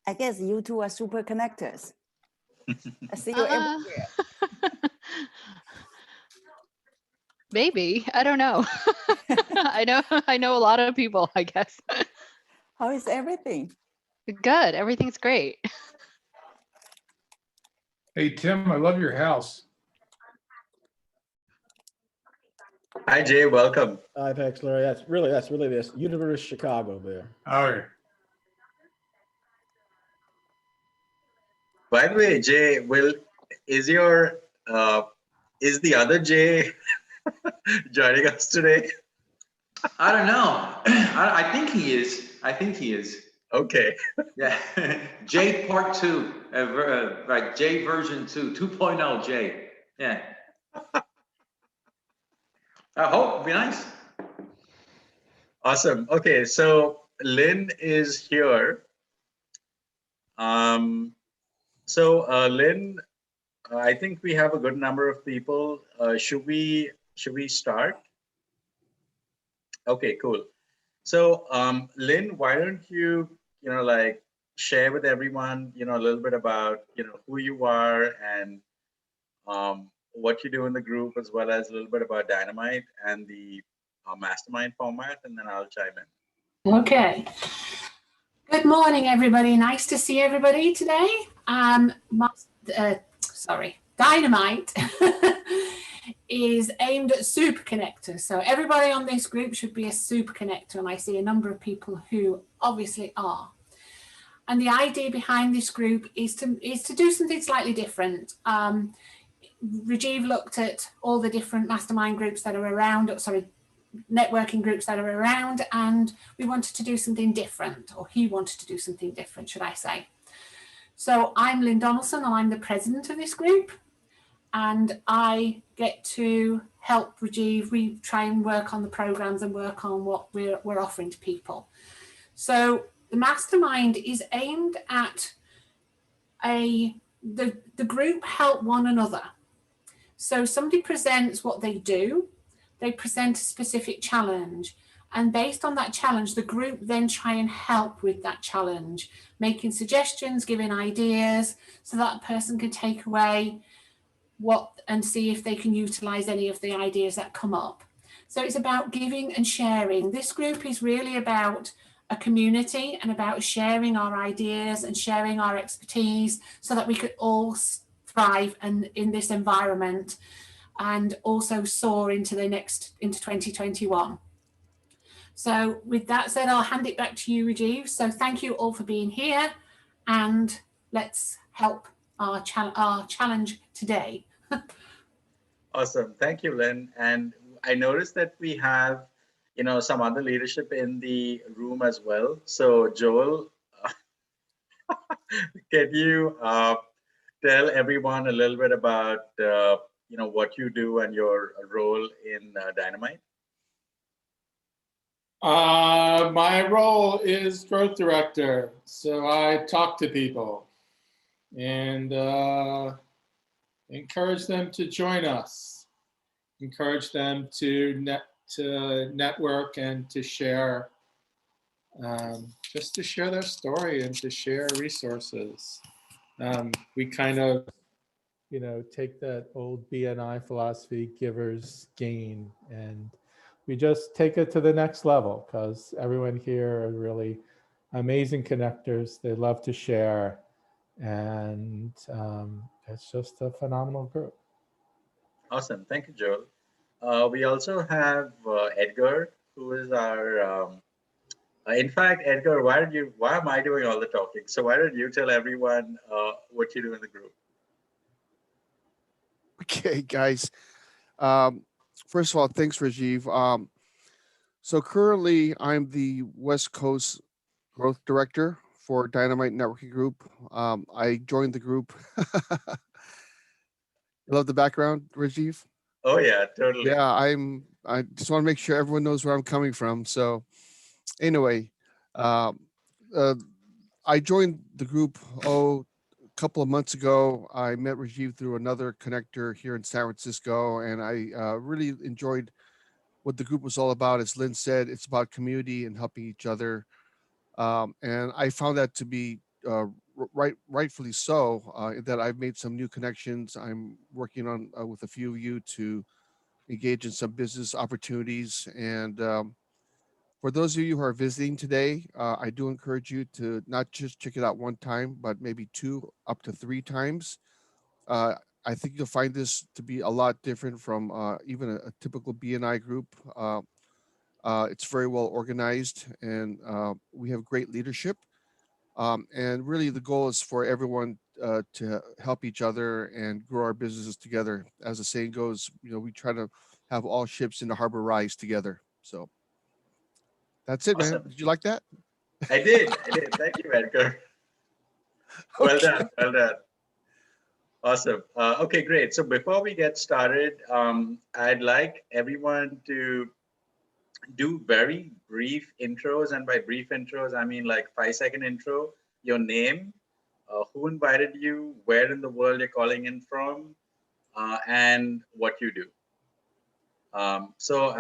I guess you two are super connectors. I see you Uh, everywhere. Maybe. I don't know. I know a lot of people, I guess. How is everything? Good. Everything's great. Hey, Tim, I love your house. Hi, Jay. Welcome. Hi, thanks, Larry. That's really this Universe Chicago there. Oh, By the way, Jay, is the other Jay joining us today? I don't know. I think he is. Okay. Yeah. J part 2. Right. J version 2. 2.0 J. Yeah. I hope it'll be nice. Awesome. Okay, so Lynn is here. Lynn, I think we have a good number of people. Should we start? Okay, cool. So, Lynn, why don't you, like share with everyone, a little bit about, who you are and what you do in the group, as well as a little bit about Dynamite and the mastermind format, and then I'll chime in. Okay. Good morning, everybody. Nice to see everybody today. Dynamite is aimed at super connectors. So everybody on this group should be a super connector, and I see a number of people who obviously are. And the idea behind this group is to do something slightly different. Rajiv looked at all the different mastermind groups that are around, networking groups that are around, and we wanted to do something different, or he wanted to do something different, should I say. So I'm Lynn Donaldson, and I'm the president of this group, and I get to help Rajiv. We try and work on the programs and work on what we're offering to people. So the mastermind is aimed at the group help one another. So somebody presents what they do, they present a specific challenge, and based on that challenge, the group then try and help with that challenge, making suggestions, giving ideas, so that person can take away and see if they can utilize any of the ideas that come up. So it's about giving and sharing. This group is really about a community and about sharing our ideas and sharing our expertise so that we could all thrive in this environment and also soar into 2021. So with that said, I'll hand it back to you, Rajiv. So thank you all for being here, and let's help our challenge today. Awesome. Thank you, Lynn. And I noticed that we have, some other leadership in the room as well. So Joel, can you tell everyone a little bit about, what you do and your role in Dynamite? my role is growth director. So I talk to people and encourage them to join us, encourage them to network and to share, just to share their story and to share resources. We kind of, take that old BNI philosophy, givers gain, and we just take it to the next level because everyone here are really amazing connectors. They love to share, and it's just a phenomenal group. Awesome. Thank you, Joel. We also have Edgar, who is our, in fact, Edgar, why am I doing all the talking? So why don't you tell everyone what you do in the group? Okay, guys. First of all, thanks, Rajiv. So currently, I'm the West Coast Growth Director for Dynamite Networking Group. I joined the group. You love the background, Rajiv? Oh yeah, totally. Yeah, I just want to make sure everyone knows where I'm coming from. So anyway, I joined the group, a couple of months ago. I met Rajiv through another connector here in San Francisco, and I really enjoyed what the group was all about. As Lynn said, it's about community and helping each other. And I found that to be rightfully so, that I've made some new connections. I'm working on with a few of you to engage in some business opportunities. And for those of you who are visiting today, I do encourage you to not just check it out one time, but maybe 2 up to 3 times. I think you'll find this to be a lot different from even a typical BNI group. It's very well organized, and we have great leadership. And really, the goal is for everyone to help each other and grow our businesses together. As the saying goes, we try to have all ships in the harbor rise together. So that's it, man. Awesome. Did you like that? I did. Thank you, Edgar. Well Okay. done. Well done. Awesome. Okay, great. So before we get started, I'd like everyone to do very brief intros. And by brief intros, I mean like 5-second intro, your name, who invited you, where in the world you're calling in from, and what you do. So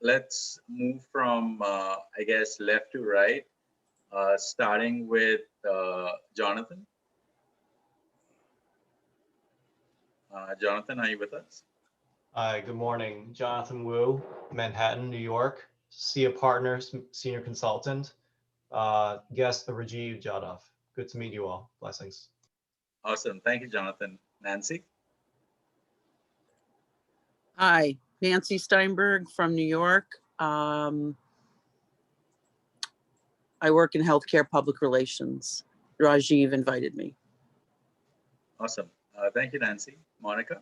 let's move from, I guess, left to right, starting with Jonathan. Jonathan, are you with us? Hi, good morning. Jonathan Wu, Manhattan, New York. SIA Partners, Senior Consultant. Guest Rajiv Jadhav. Good to meet you all. Blessings. Awesome. Thank you, Jonathan. Nancy? Hi, Nancy Steinberg from New York. I work in healthcare public relations. Rajiv invited me. Awesome. Thank you, Nancy. Monica?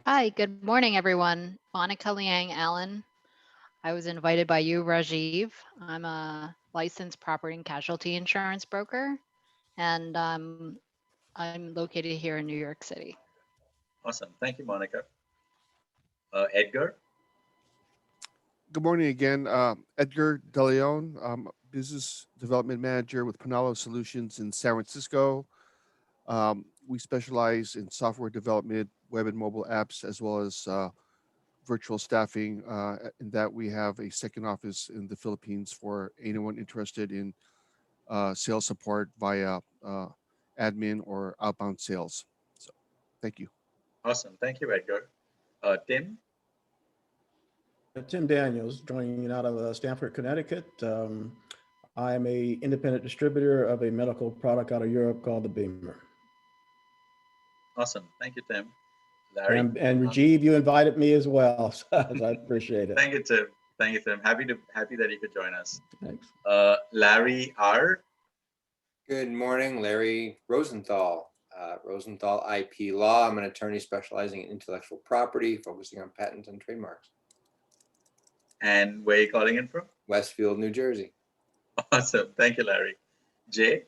Hi, good morning, everyone. Monica Liang Allen. I was invited by you, Rajiv. I'm a licensed property and casualty insurance broker, and I'm located here in New York City. Awesome. Thank you, Monica. Edgar? Good morning again. Edgar De Leon, Business Development Manager with Panalo Solutions in San Francisco. We specialize in software development, web and mobile apps, as well as virtual staffing, in that we have a second office in the Philippines for anyone interested in sales support via admin or outbound sales. So thank you. Awesome. Thank you, Edgar. Tim? Tim Daniels, joining out of Stamford, Connecticut. I'm a independent distributor of a medical product out of Europe called the Beamer. Awesome. Thank you, Tim. Larry? And Rajiv, you invited me as well, so I appreciate it. Thank you, Tim. Thank you, Tim. Happy that you could join us. Thanks. Larry R. Good morning, Larry Rosenthal. Rosenthal IP Law. I'm an attorney specializing in intellectual property, focusing on patents and trademarks. And where are you calling in from? Westfield, New Jersey. Awesome. Thank you, Larry. Jay?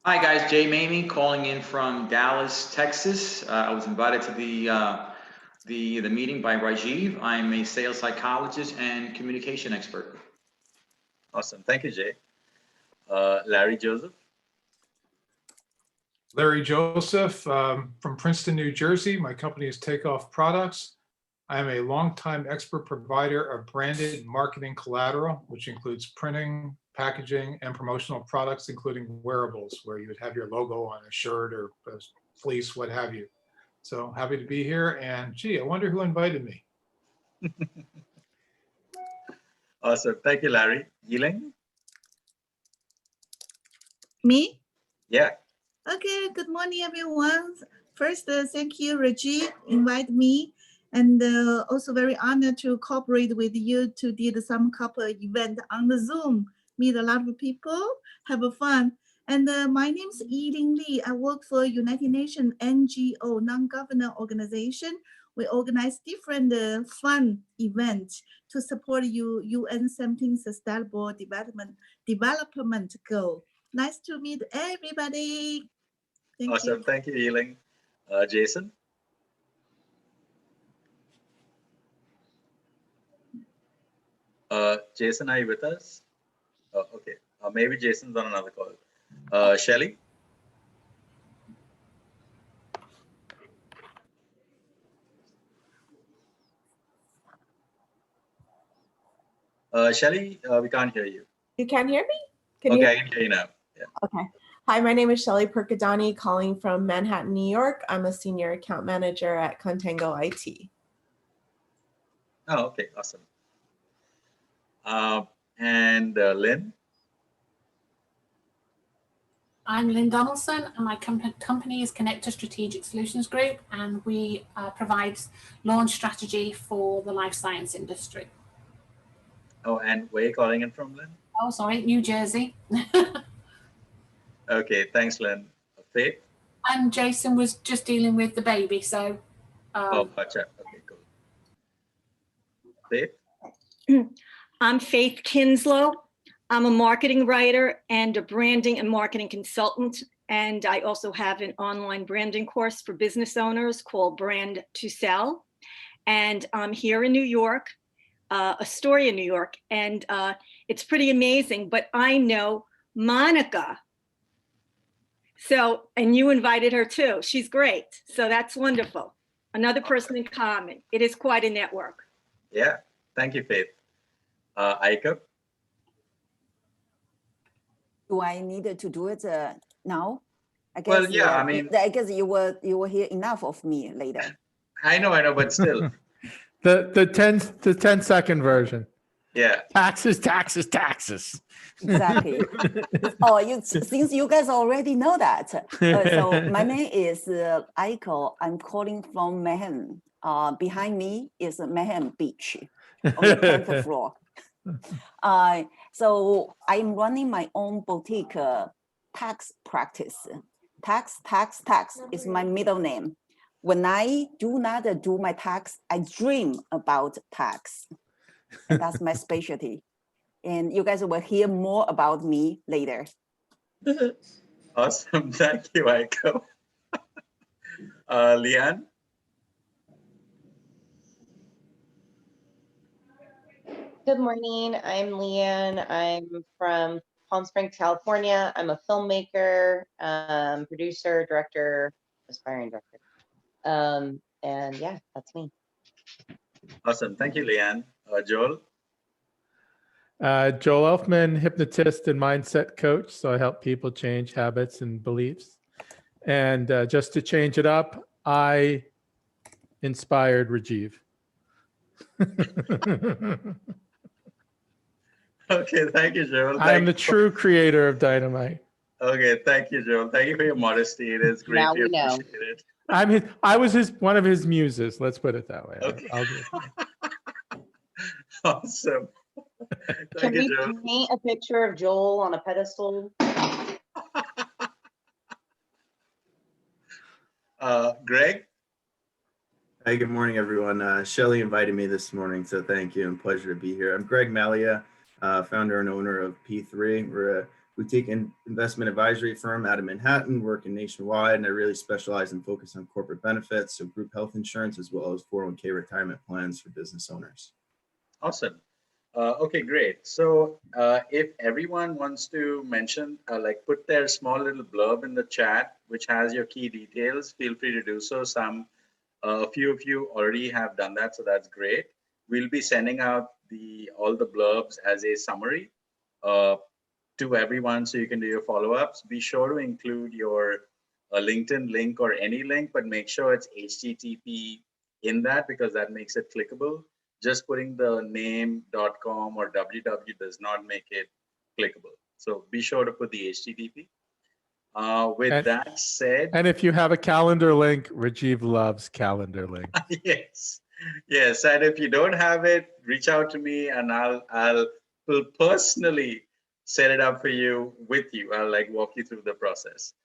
Hi guys, Jay Mamie calling in from Dallas, Texas. I was invited to the meeting by Rajiv. I'm a sales psychologist and communication expert. Awesome. Thank you, Jay. Larry Joseph? Larry Joseph from Princeton, New Jersey. My company is Takeoff Products. I am a longtime expert provider of branded marketing collateral, which includes printing, packaging, and promotional products, including wearables, where you would have your logo on a shirt or a fleece, what have you. So happy to be here. And gee, I wonder who invited me. Awesome. Thank you, Larry. Yiling? Me? Yeah. Okay, good morning, everyone. First, thank you, Rajiv, invite me. And also very honored to cooperate with you to do some couple event on the Zoom, meet a lot of people, have a fun. And my name is Yiling Li. I work for United Nations NGO, non-government organization. We organize different fun events to support UN 17 Sustainable Development Goal. Nice to meet everybody. Thank Awesome. you. Thank you, Yiling. Jason? Jason, are you with us? Oh, okay. Maybe Jason's on another call. Shelly? Shelly, we can't hear you. You can't hear me? Can Okay, you? I can hear you now. Yeah. Okay. Hi, my name is Shelly Perkadani, calling from Manhattan, New York. I'm a senior account manager at Contango IT. Oh, okay, awesome. And Lynn? I'm Lynn Donaldson, and my company is Connector Strategic Solutions Group, and we provide launch strategy for the life science industry. Oh, and where are you calling in from, Lynn? Oh, sorry, New Jersey. Okay, thanks, Lynn. Faith? And Jason was just dealing with the baby, so. Oh, gotcha. Okay, cool. Faith? I'm Faith Kinslow. I'm a marketing writer and a branding and marketing consultant. And I also have an online branding course for business owners called Brand to Sell. And I'm here in New York, Astoria, New York. And it's pretty amazing, but I know Monica. So, and you invited her too. She's great. So that's wonderful. Another person in common. It is quite a network. Yeah, thank you, Faith. Aiko? Do I need to do it now? I guess. Well, yeah, I mean, I guess you will hear enough of me later. I know, but still. The 10-second version. Yeah. Taxes. Exactly. Since you guys already know that. So my name is Aiko. I'm calling from Manhattan. Behind me is Manhattan Beach on the 10th floor. So I'm running my own boutique tax practice. Tax is my middle name. When I do not do my tax, I dream about tax. And that's my specialty. And you guys will hear more about me later. Awesome. Thank you, Aiko. Leanne? Good morning. I'm Leanne. I'm from Palm Springs, California. I'm a filmmaker, producer, director, aspiring director. And yeah, that's me. Awesome. Thank you, Leanne. Joel? Joel Elfman, hypnotist and mindset coach. So I help people change habits and beliefs. And just to change it up, I inspired Rajiv. Okay, thank you, Joel. I am the true creator of Dynamite. Okay, thank you, Joel. Thank you for your modesty. It is Now greatly we know. appreciated. I was one of his muses. Let's put it that way. Okay. I'll do it. Awesome. Can Thank we you, Joel. paint a picture of Joel on a pedestal? Greg? Hi, good morning, everyone. Shelly invited me this morning, so thank you and pleasure to be here. I'm Greg Malia, founder and owner of P3. We're a boutique investment advisory firm out of Manhattan, working nationwide, and I really specialize and focus on corporate benefits, so group health insurance, as well as 401k retirement plans for business owners. Awesome. Okay, great. So if everyone wants to mention, like put their small little blurb in the chat, which has your key details, feel free to do so. A few of you already have done that, so that's great. We'll be sending out all the blurbs as a summary to everyone, so you can do your follow-ups. Be sure to include your LinkedIn link or any link, but make sure it's HTTP in that, because that makes it clickable. Just putting the name.com or www does not make it clickable. So be sure to put the HTTP. That said, and if you have a calendar link, Rajiv loves calendar link. yes, and if you don't have it, reach out to me, and will personally set it up for you with you. I'll like walk you through the process.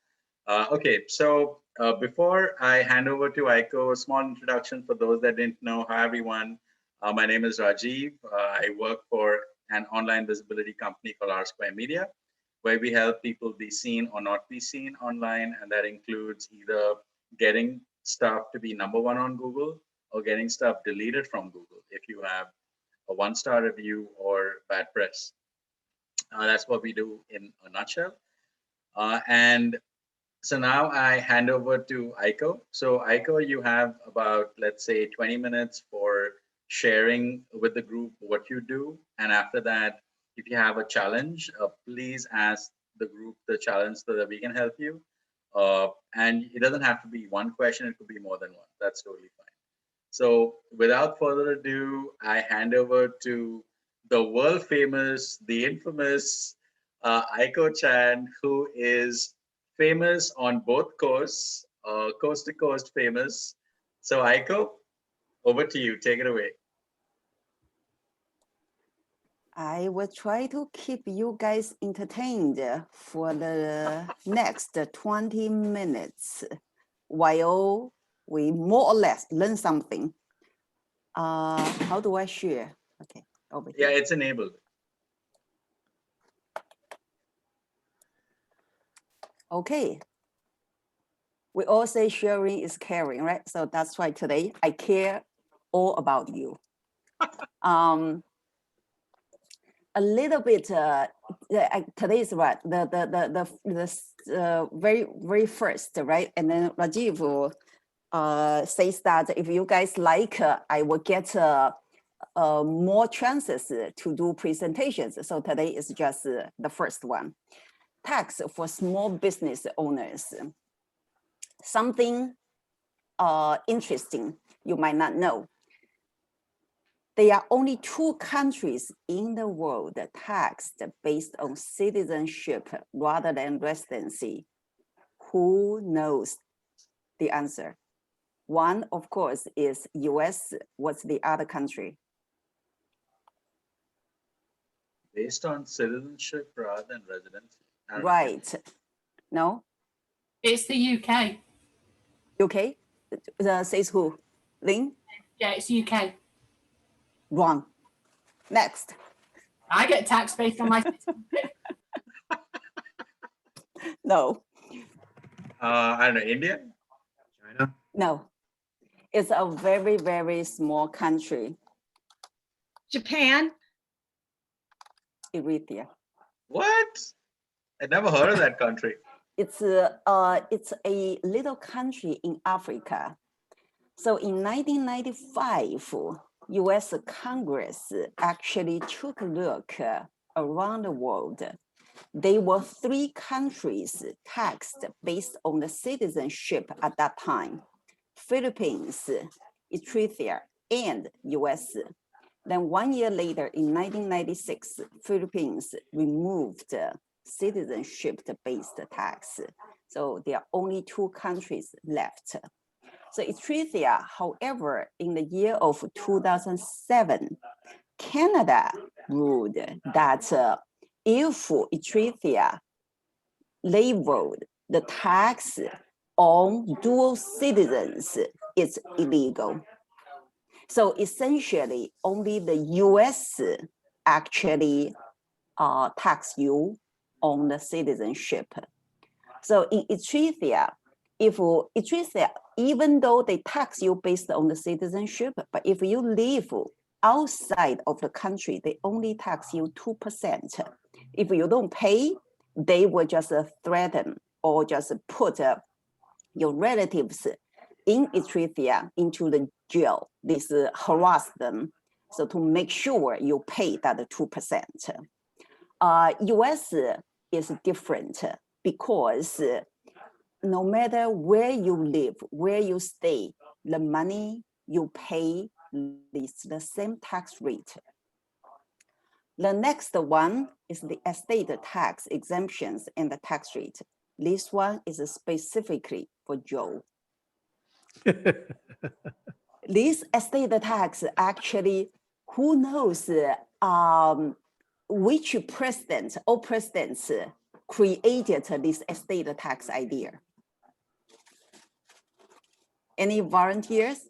Okay, so before I hand over to Aiko, a small introduction for those that didn't know. Hi, everyone. My name is Rajiv. I work for an online visibility company called R Square Media, where we help people be seen or not be seen online. And that includes either getting stuff to be #1 on Google or getting stuff deleted from Google if you have a 1-star review or bad press. That's what we do in a nutshell. And so now I hand over to Aiko. So Aiko, you have about, let's say, 20 minutes for sharing with the group what you do. And after that, if you have a challenge, please ask the group the challenge so that we can help you. And it doesn't have to be one question, it could be more than one. That's totally fine. So without further ado, I hand over to the world famous, the infamous Aiko Chan, who is famous on both coasts, coast to coast famous. So Aiko, over to you, take it away. I will try to keep you guys entertained for the next 20 minutes while we more or less learn something. How do I share? Okay, over here. Yeah, it's enabled. Okay. We all say sharing is caring, right? So that's why today I care all about you. A little bit. Today is what the very first, right? And then Rajiv says that if you guys like, I will get more chances to do presentations. So today is just the first one. Tax for small business owners. Something interesting you might not know. There are only 2 countries in the world taxed based on citizenship rather than residency. Who knows the answer? One, of course, is US. What's the other country? Based on citizenship rather than residency. Right. No? It's the UK. UK? Says who? Lynn? Yeah, it's UK. Wrong. Next. I get taxed based on my citizenship. No. I don't know, India? China? No. It's a very, very small country. Japan. Eritrea. What? I never heard of that country. It's a little country in Africa. So in 1995, US Congress actually took a look around the world. There were 3 countries taxed based on the citizenship at that time: Philippines, Eritrea, and US. Then 1 year later, in 1996, Philippines removed citizenship-based tax. So there are only 2 countries left. So Eritrea, however, in the year of 2007, Canada ruled that if Eritrea labeled the tax on dual citizens, it's illegal. So essentially, only the US actually tax you on the citizenship. So in Eritrea, if Eritrea, even though they tax you based on the citizenship, but if you live outside of the country, they only tax you 2%. If you don't pay, they will just threaten or just put your relatives in Eritrea into the jail. This harass them, so to make sure you pay that 2%. US is different because no matter where you live, where you stay, the money you pay is the same tax rate. The next one is the estate tax exemptions and the tax rate. This one is specifically for Joe. This estate tax actually, who knows which president or presidents created this estate tax idea? Any volunteers?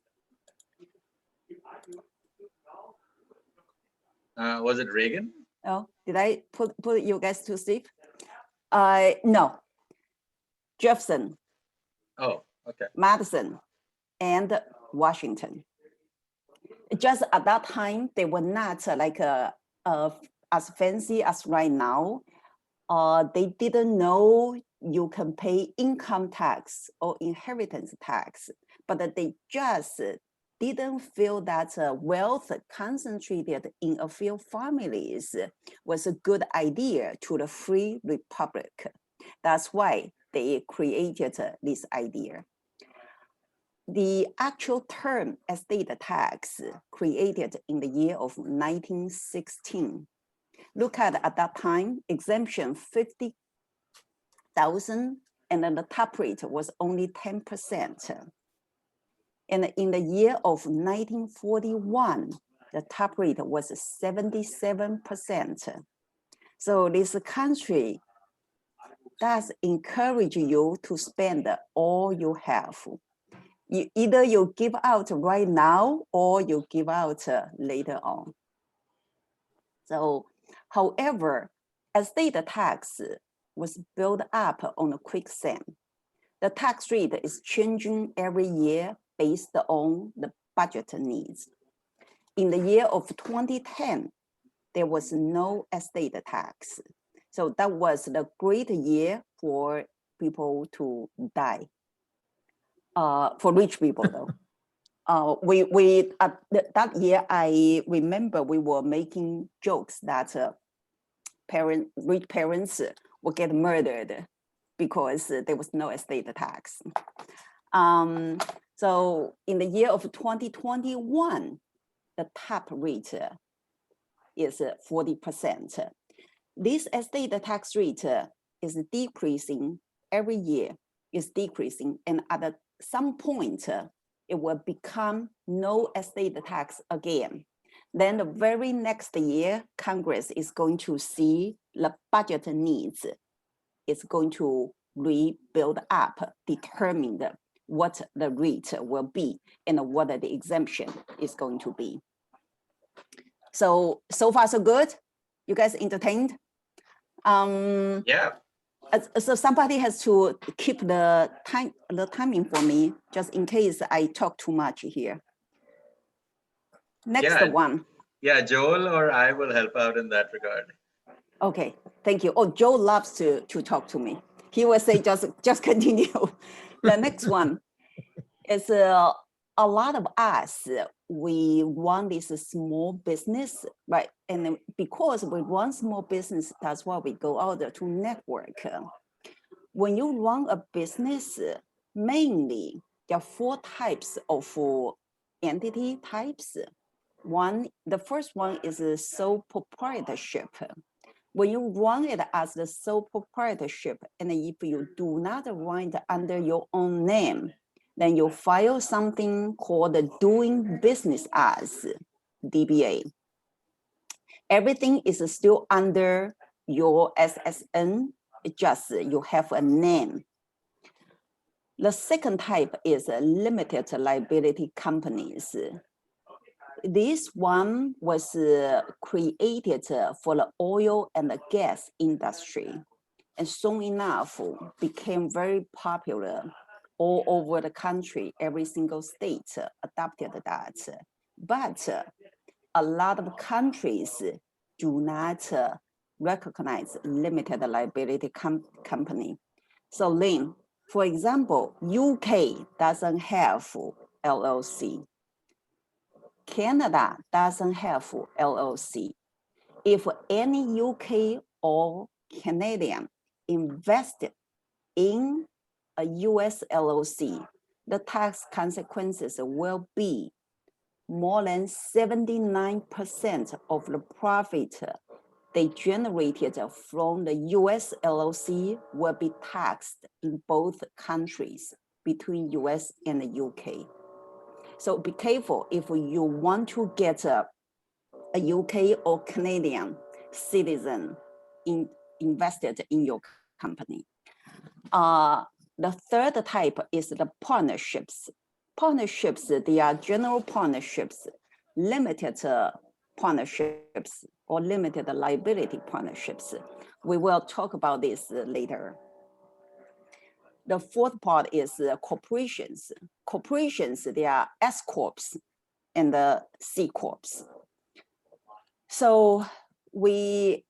Was it Reagan? Oh, did I put you guys to sleep? No. Jefferson. Oh, okay. Madison and Washington. Just at that time, they were not like as fancy as right now. They didn't know you can pay income tax or inheritance tax, but they just didn't feel that wealth concentrated in a few families was a good idea to the free republic. That's why they created this idea. The actual term estate tax created in the year of 1916. Look at that time, exemption 50,000, and then the top rate was only 10%. And in the year of 1941, the top rate was 77%. So this country does encourage you to spend all you have. Either you give out right now or you give out later on. So, however, estate tax was built up on a quicksand. The tax rate is changing every year based on the budget needs. In the year of 2010, there was no estate tax. So that was the great year for people to die. For rich people though. That year, I remember we were making jokes that rich parents would get murdered because there was no estate tax. So in the year of 2021, the top rate is 40%. This estate tax rate is decreasing every year, is decreasing, and at some point, it will become no estate tax again. Then the very next year, Congress is going to see the budget needs. It's going to rebuild up, determine what the rate will be and what the exemption is going to be. So far so good? You guys entertained? Yeah. So somebody has to keep the timing for me, just in case I talk too much here. Next one. Yeah, Joel or I will help out in that regard. Okay, thank you. Oh, Joe loves to talk to me. He will say, just continue. The next one is a lot of us, we run this small business, right? And because we run small business, that's why we go out there to network. When you run a business, mainly there are 4 types of entity types. The first one is a sole proprietorship. When you run it as the sole proprietorship, and if you do not run it under your own name, then you file something called the doing business as, DBA. Everything is still under your SSN, just you have a name. The second type is limited liability companies. This one was created for the oil and the gas industry, and soon enough became very popular all over the country. Every single state adopted that. But a lot of countries do not recognize limited liability company. So Lynn, for example, UK doesn't have LLC. Canada doesn't have LLC. If any UK or Canadian invested in a US LLC, the tax consequences will be more than 79% of the profit they generated from the US LLC will be taxed in both countries, between US and the UK. So be careful if you want to get a UK or Canadian citizen invested in your company. The third type is the partnerships. Partnerships, they are general partnerships, limited partnerships, or limited liability partnerships. We will talk about this later. The fourth part is corporations. Corporations, they are S Corps and the C Corps. So we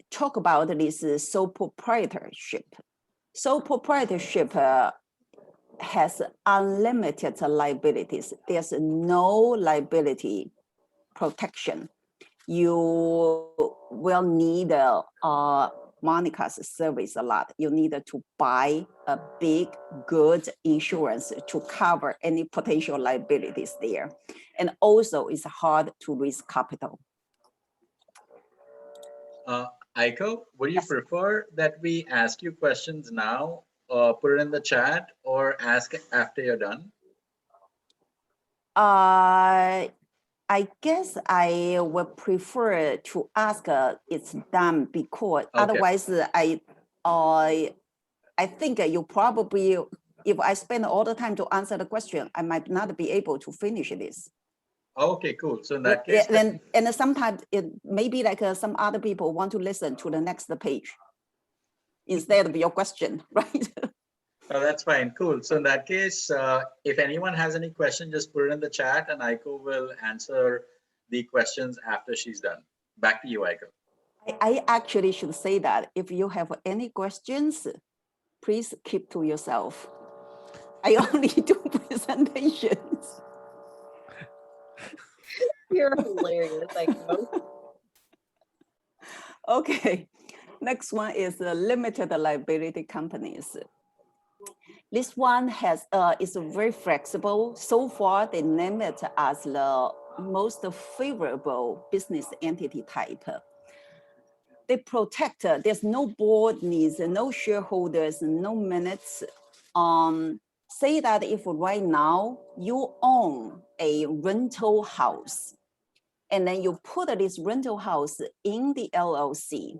talk about this sole proprietorship. Sole proprietorship has unlimited liabilities. There's no liability protection. You will need Monica's service a lot. You need to buy a big, good insurance to cover any potential liabilities there. And also it's hard to raise capital. Aiko, would you prefer that we ask you questions now, put it in the chat, or ask after you're done? I guess I would prefer to ask it's done because otherwise I think you probably, if I spend all the time to answer the question, I might not be able to finish this. Okay, cool. So in that case, and sometimes it may be like some other people want to listen to the next page instead of your question, right? oh, that's fine. Cool. So in that case, if anyone has any question, just put it in the chat and Aiko will answer the questions after she's done. Back to you, Aiko. I actually should say that if you have any questions, please keep to yourself. I only do presentations. You're hilarious, Aiko. Okay, next one is limited liability companies. This one is very flexible. So far, they name it as the most favorable business entity type. They protect, there's no board needs, no shareholders, no minutes. Say that if right now you own a rental house and then you put this rental house in the LLC,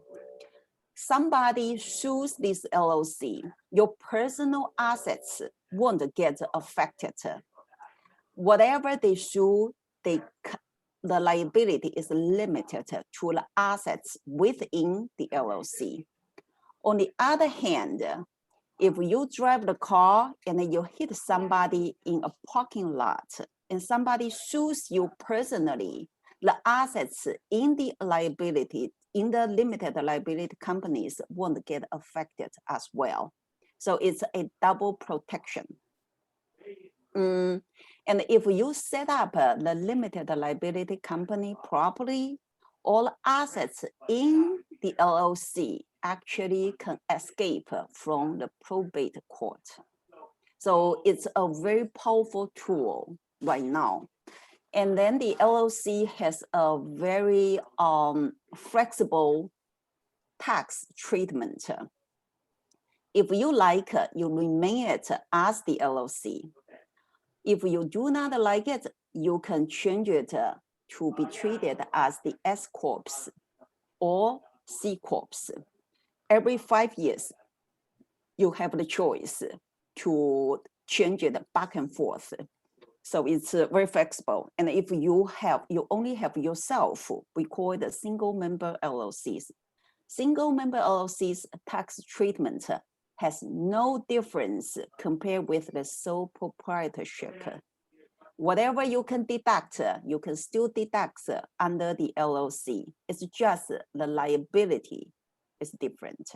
somebody sues this LLC, your personal assets won't get affected. Whatever they sue, the liability is limited to the assets within the LLC. On the other hand, if you drive the car and then you hit somebody in a parking lot and somebody sues you personally, the assets in the liability, in the limited liability companies won't get affected as well. So it's a double protection. And if you set up the limited liability company properly, all assets in the LLC actually can escape from the probate court. So it's a very powerful tool right now. And then the LLC has a very flexible tax treatment. If you like it, you remain it as the LLC. If you do not like it, you can change it to be treated as the S Corps or C Corps. Every 5 years, you have the choice to change it back and forth. So it's very flexible. And if you only have yourself, we call it a single member LLCs. Single member LLCs tax treatment has no difference compared with the sole proprietorship. Whatever you can deduct, you can still deduct under the LLC. It's just the liability is different.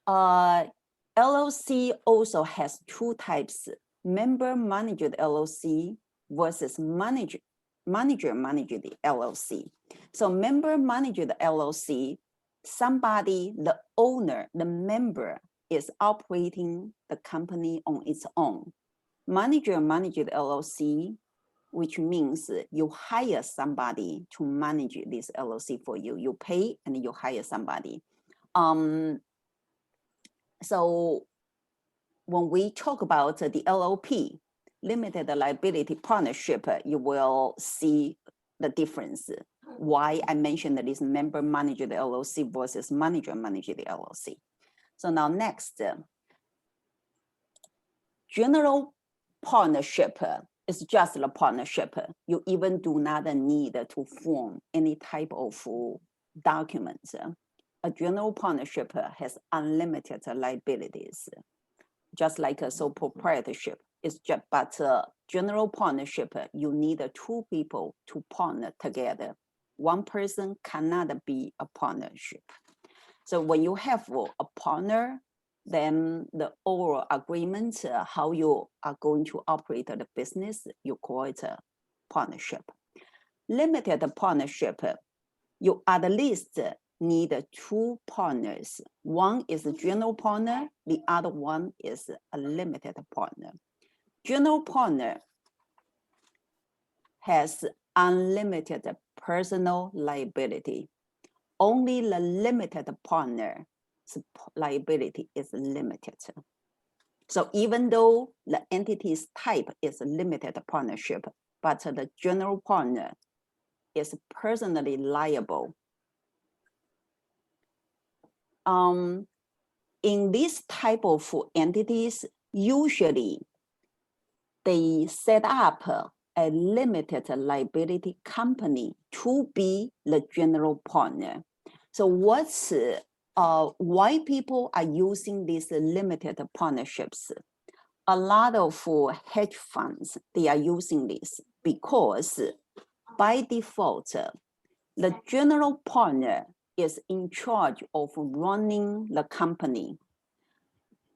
LLC also has two types, member managed LLC versus manager managed LLC. So member managed LLC, somebody, the owner, the member is operating the company on its own. Manager managed LLC, which means you hire somebody to manage this LLC for you. You pay and you hire somebody. So when we talk about the LLP, limited liability partnership, you will see the difference. Why I mentioned that this member managed LLC versus manager managed LLC. So now next, general partnership is just a partnership. You even do not need to form any type of documents. A general partnership has unlimited liabilities, just like a sole proprietorship. It's just, but general partnership, you need two people to partner together. One person cannot be a partnership. So when you have a partner, then the overall agreement, how you are going to operate the business, you call it a partnership. Limited partnership, you at least need 2 partners. One is a general partner, the other one is a limited partner. General partner has unlimited personal liability. Only the limited partner's liability is limited. So even though the entity's type is a limited partnership, but the general partner is personally liable. In this type of entities, usually they set up a limited liability company to be the general partner. So what's why people are using these limited partnerships? A lot of hedge funds, they are using this because by default, the general partner is in charge of running the company.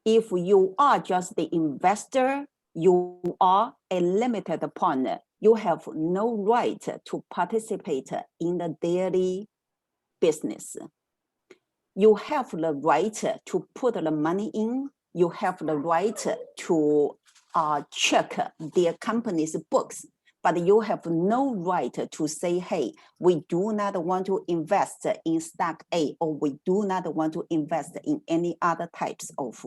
If you are just the investor, you are a limited partner. You have no right to participate in the daily business. You have the right to put the money in. You have the right to check their company's books, but you have no right to say, hey, we do not want to invest in stock A, or we do not want to invest in any other types of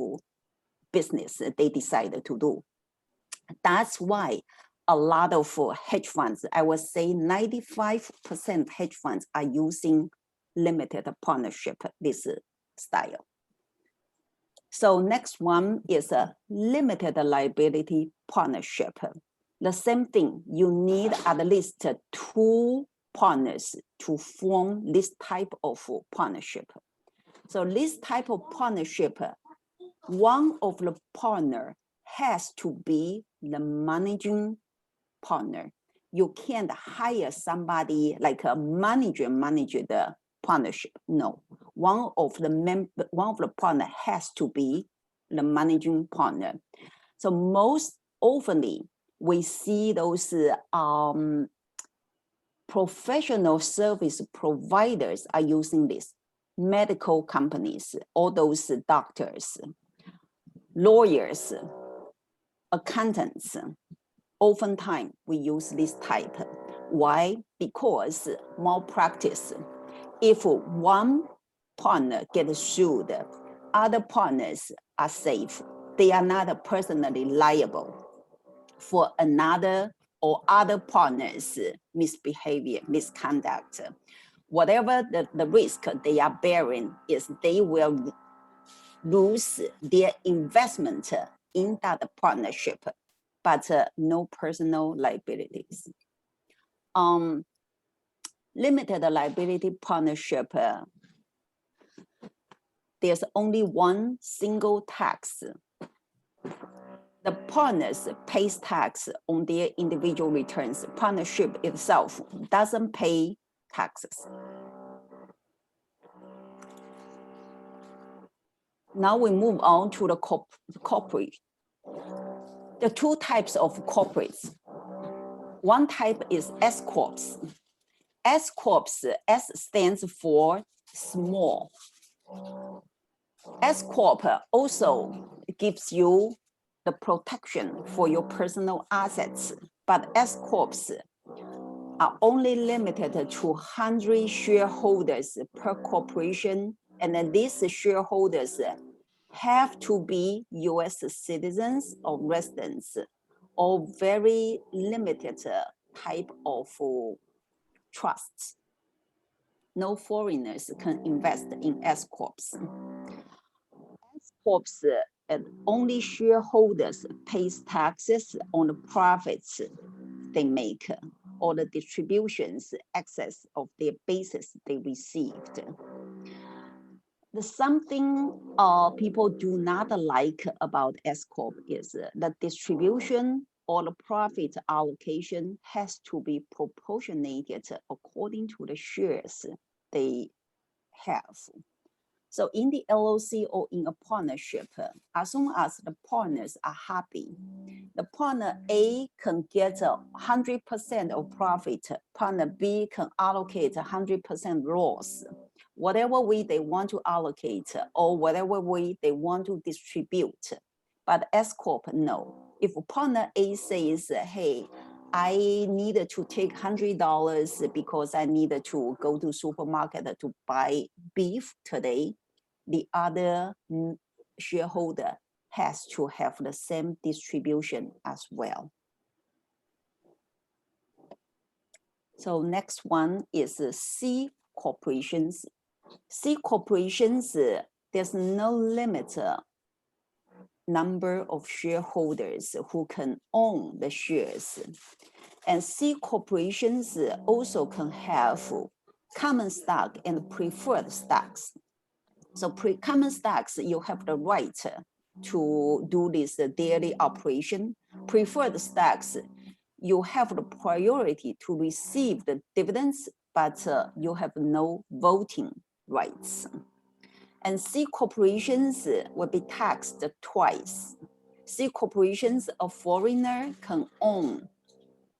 business they decided to do. That's why a lot of hedge funds, I would say 95% hedge funds are using limited partnership, this style. So next one is a limited liability partnership. The same thing, you need at least 2 partners to form this type of partnership. So this type of partnership, one of the partner has to be the managing partner. You can't hire somebody like a manager manage the partnership. No, one of the partner has to be the managing partner. So most oftenly, we see those professional service providers are using this. Medical companies, all those doctors, lawyers, accountants, oftentimes we use this type. Why? Because malpractice. If one partner gets sued, other partners are safe. They are not personally liable for another or other partners' misbehavior, misconduct. Whatever the risk they are bearing is they will lose their investment in that partnership, but no personal liabilities. Limited liability partnership, there's only one single tax. The partners pays tax on their individual returns. Partnership itself doesn't pay taxes. Now we move on to the corporate. The 2 types of corporates. One type is S Corps. S Corps, S stands for small. S Corp also gives you the protection for your personal assets, but S Corps are only limited to 100 shareholders per corporation, and then these shareholders have to be US citizens or residents or very limited type of trusts. No foreigners can invest in S Corps. S Corps and only shareholders pays taxes on the profits they make or the distributions excess of their basis they received. The something people do not like about S Corp is the distribution or the profit allocation has to be proportionated according to the shares they have. So in the LLC or in a partnership, as soon as the partners are happy, the partner A can get 100% of profit, partner B can allocate 100% loss, whatever way they want to allocate or whatever way they want to distribute. But S Corp, no. If partner A says, hey, I needed to take $100 because I needed to go to supermarket to buy beef today, the other shareholder has to have the same distribution as well. So next one is C corporations. C corporations, there's no limit number of shareholders who can own the shares. And C corporations also can have common stock and preferred stocks. So common stocks, you have the right to do this daily operation. Preferred stocks, you have the priority to receive the dividends, but you have no voting rights. And C corporations will be taxed twice. C corporations, a foreigner can own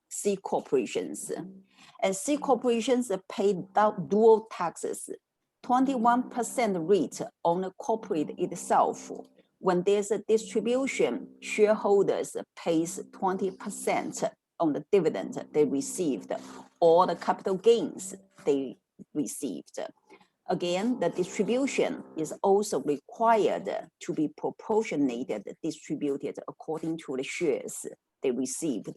C corporations. And C corporations pay dual taxes, 21% rate on the corporate itself. When there's a distribution, shareholders pays 20% on the dividend they received or the capital gains they received. Again, the distribution is also required to be proportionated, distributed according to the shares they received.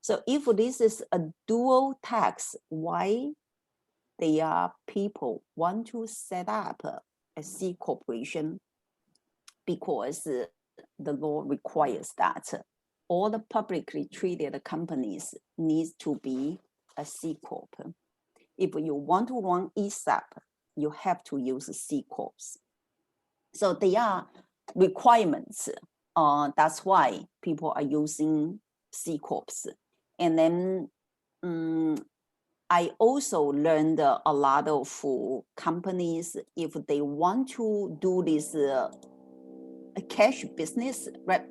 So if this is a dual tax, why people want to set up a C corporation? Because the law requires that all the publicly traded companies need to be a C corp. If you want to run ESOP, you have to use C corps. So they are requirements. That's why people are using C corps. And then I also learned a lot of companies, if they want to do this cash business, right?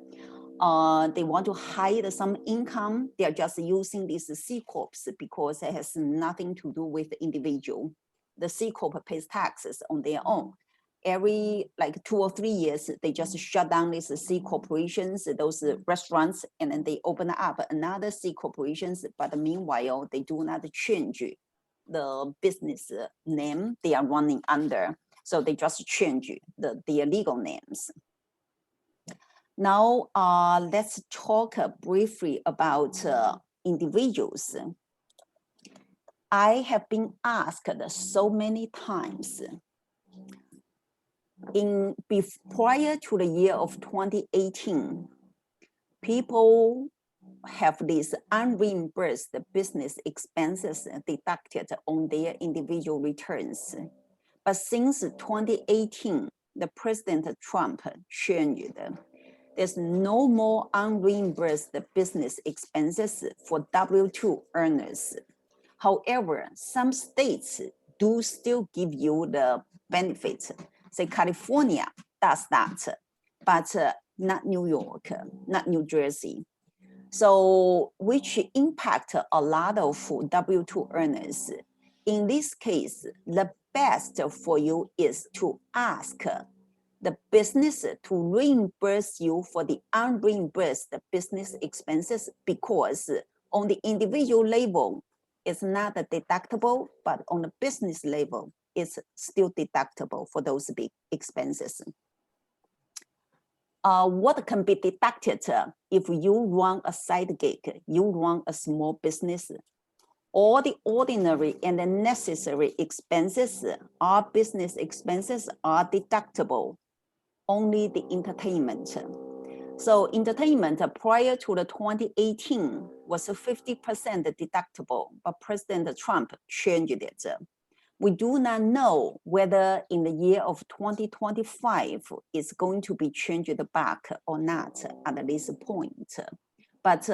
They want to hide some income. They are just using these C corps because it has nothing to do with the individual. The C corp pays taxes on their own. Every 2 or 3 years, they just shut down these C corporations, those restaurants, and then they open up another C corporations. But meanwhile, they do not change the business name they are running under. So they just change their legal names. Now, let's talk briefly about individuals. I have been asked so many times, prior to the year of 2018, people have these unreimbursed business expenses deducted on their individual returns. But since 2018, the President Trump changed. There's no more unreimbursed business expenses for W-2 earners. However, some states do still give you the benefits. Say California does that, but not New York, not New Jersey. So which impact a lot of W-2 earners. In this case, the best for you is to ask the business to reimburse you for the unreimbursed business expenses, because on the individual level, it's not deductible, but on the business level, it's still deductible for those big expenses. What can be deducted if you run a side gig, you run a small business? All the ordinary and the necessary expenses, our business expenses are deductible. Only the entertainment. So entertainment prior to the 2018 was 50% deductible, but President Trump changed it. We do not know whether in the year of 2025 it's going to be changed back or not at this point. But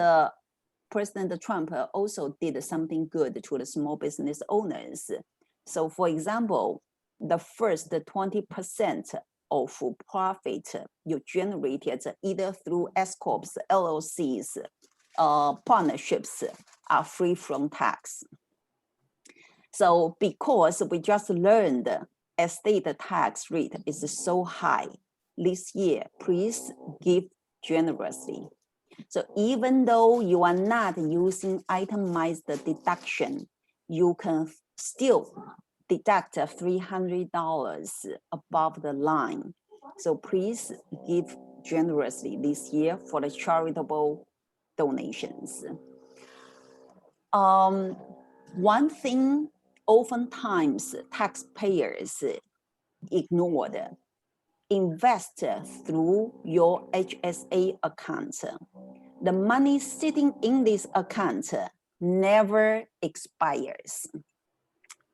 President Trump also did something good to the small business owners. So for example, the first 20% of profit you generated either through S corps, LLCs, partnerships are free from tax. So because we just learned estate tax rate is so high this year, please give generously. So even though you are not using itemized deduction, you can still deduct $300 above the line. So please give generously this year for the charitable donations. One thing oftentimes taxpayers ignored, invest through your HSA account. The money sitting in this account never expires.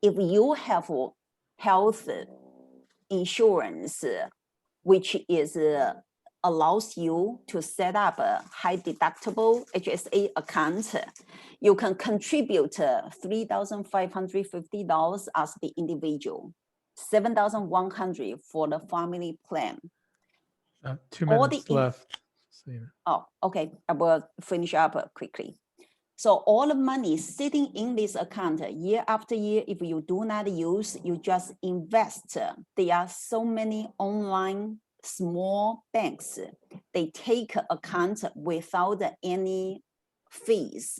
If you have health insurance, which is allows you to set up a high deductible HSA account, you can contribute $3,550 as the individual, $7,100 for the family plan. 2 minutes left. Oh, okay, I will finish up quickly. So all the money sitting in this account year after year, if you do not use, you just invest. There are so many online small banks. They take account without any fees.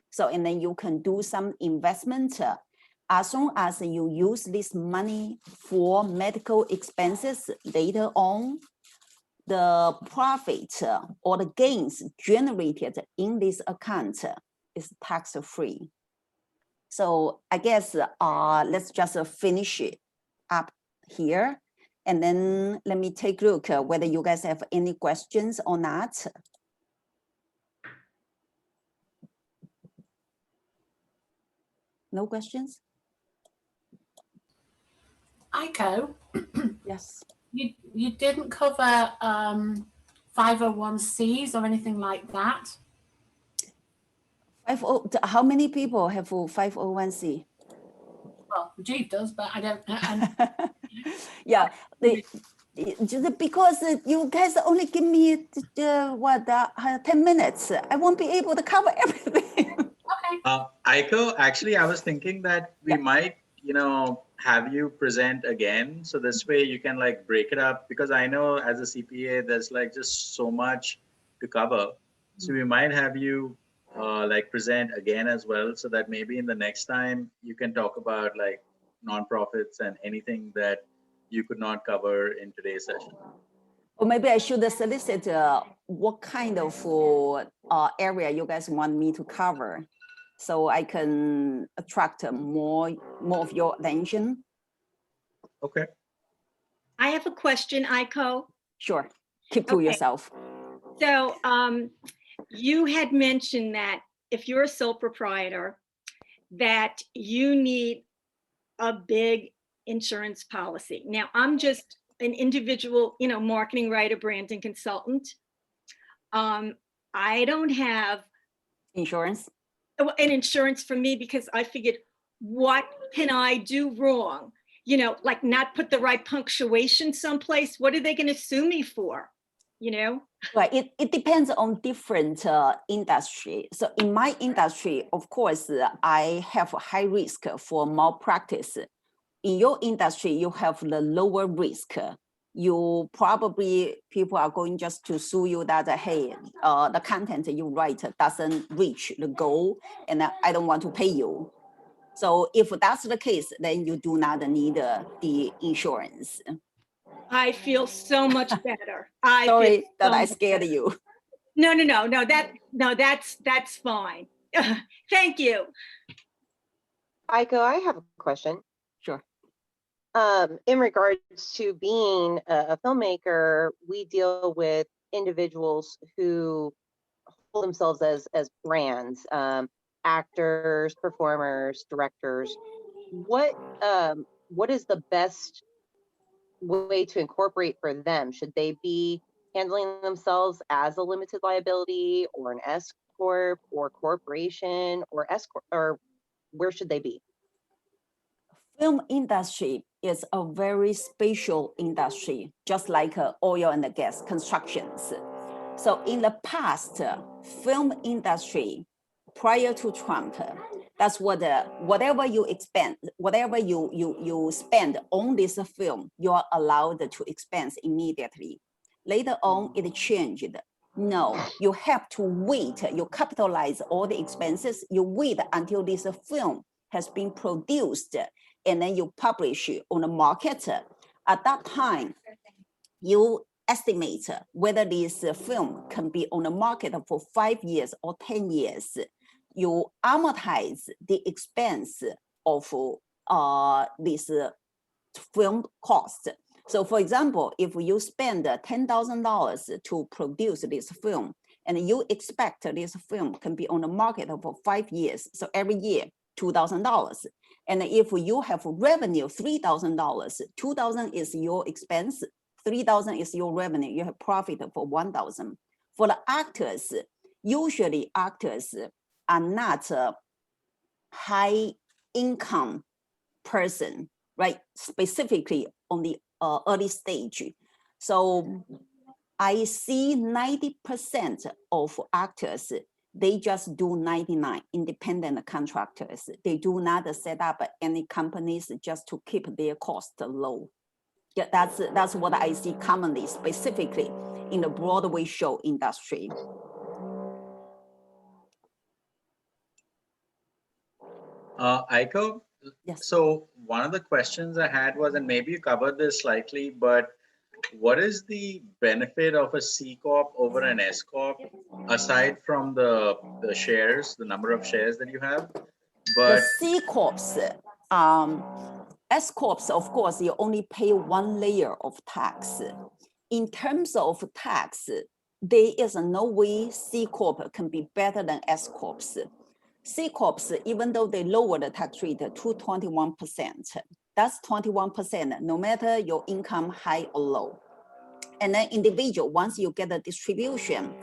So, and then you can do some investment. As long as you use this money for medical expenses later on, the profit or the gains generated in this account is tax-free. So I guess let's just finish it up here. And then let me take a look whether you guys have any questions or not. No questions? Aiko, yes. You didn't cover 501Cs or anything like that. How many people have 501c? Well, Rajiv does, but I don't. Yeah, just because you guys only give me 10 minutes, I won't be able to cover everything. Aiko, actually, I was thinking that we might, have you present again. So this way you can like break it up, because I know as a CPA, there's like just so much to cover. So we might have you like present again as well, so that maybe in the next time you can talk about like nonprofits and anything that you could not cover in today's session. Or maybe I should solicit what kind of area you guys want me to cover, so I can attract more of your attention. Okay. I have a question, Aiko. Sure. Keep to yourself. So you had mentioned that if you're a sole proprietor, that you need a big insurance policy. Now, I'm just an individual, marketing writer, branding consultant. I don't have insurance. An insurance for me, because I figured, what can I do wrong? Like not put the right punctuation someplace. What are they going to sue me for? Right. It depends on different industry. So in my industry, of course, I have a high risk for malpractice. In your industry, you have the lower risk. You probably, people are going just to sue you that, hey, the content you write doesn't reach the goal and I don't want to pay you. So if that's the case, then you do not need the insurance. I feel so much better. Sorry that I scared you. No, that's fine. Thank you. Aiko, I have a question. Sure. In regards to being a filmmaker, we deal with individuals who hold themselves as brands, actors, performers, directors. What is the best way to incorporate for them? Should they be handling themselves as a limited liability or an S corp or corporation or S corp, or where should they be? Film industry is a very special industry, just like oil and gas constructions. So in the past, film industry, prior to Trump, that's what whatever you expend, whatever you spend on this film, you are allowed to expense immediately. Later on, it changed. No, you have to wait. You capitalize all the expenses. You wait until this film has been produced, and then you publish it on the market. At that time, you estimate whether this film can be on the market for 5 years or 10 years. You amortize the expense of this film cost. So for example, if you spend $10,000 to produce this film, and you expect this film can be on the market for 5 years, so every year, $2,000. And if you have revenue, $3,000, $2,000 is your expense, $3,000 is your revenue, you have profit for $1,000. For the actors, usually actors are not a high income person, right? Specifically on the early stage. So I see 90% of actors, they just do 99 independent contractors. They do not set up any companies just to keep their cost low. Yeah, that's what I see commonly, specifically in the Broadway show industry. Aiko, yes. So one of the questions I had was, and maybe you covered this slightly, but what is the benefit of a C Corp over an S Corp, aside from the shares, the number of shares that you have? But the C Corps, S Corps, of course, you only pay one layer of tax. In terms of tax, there is no way C Corp can be better than S Corps. C Corps, even though they lower the tax rate to 21%, that's 21%, no matter your income high or low. And then individual, once you get the distribution,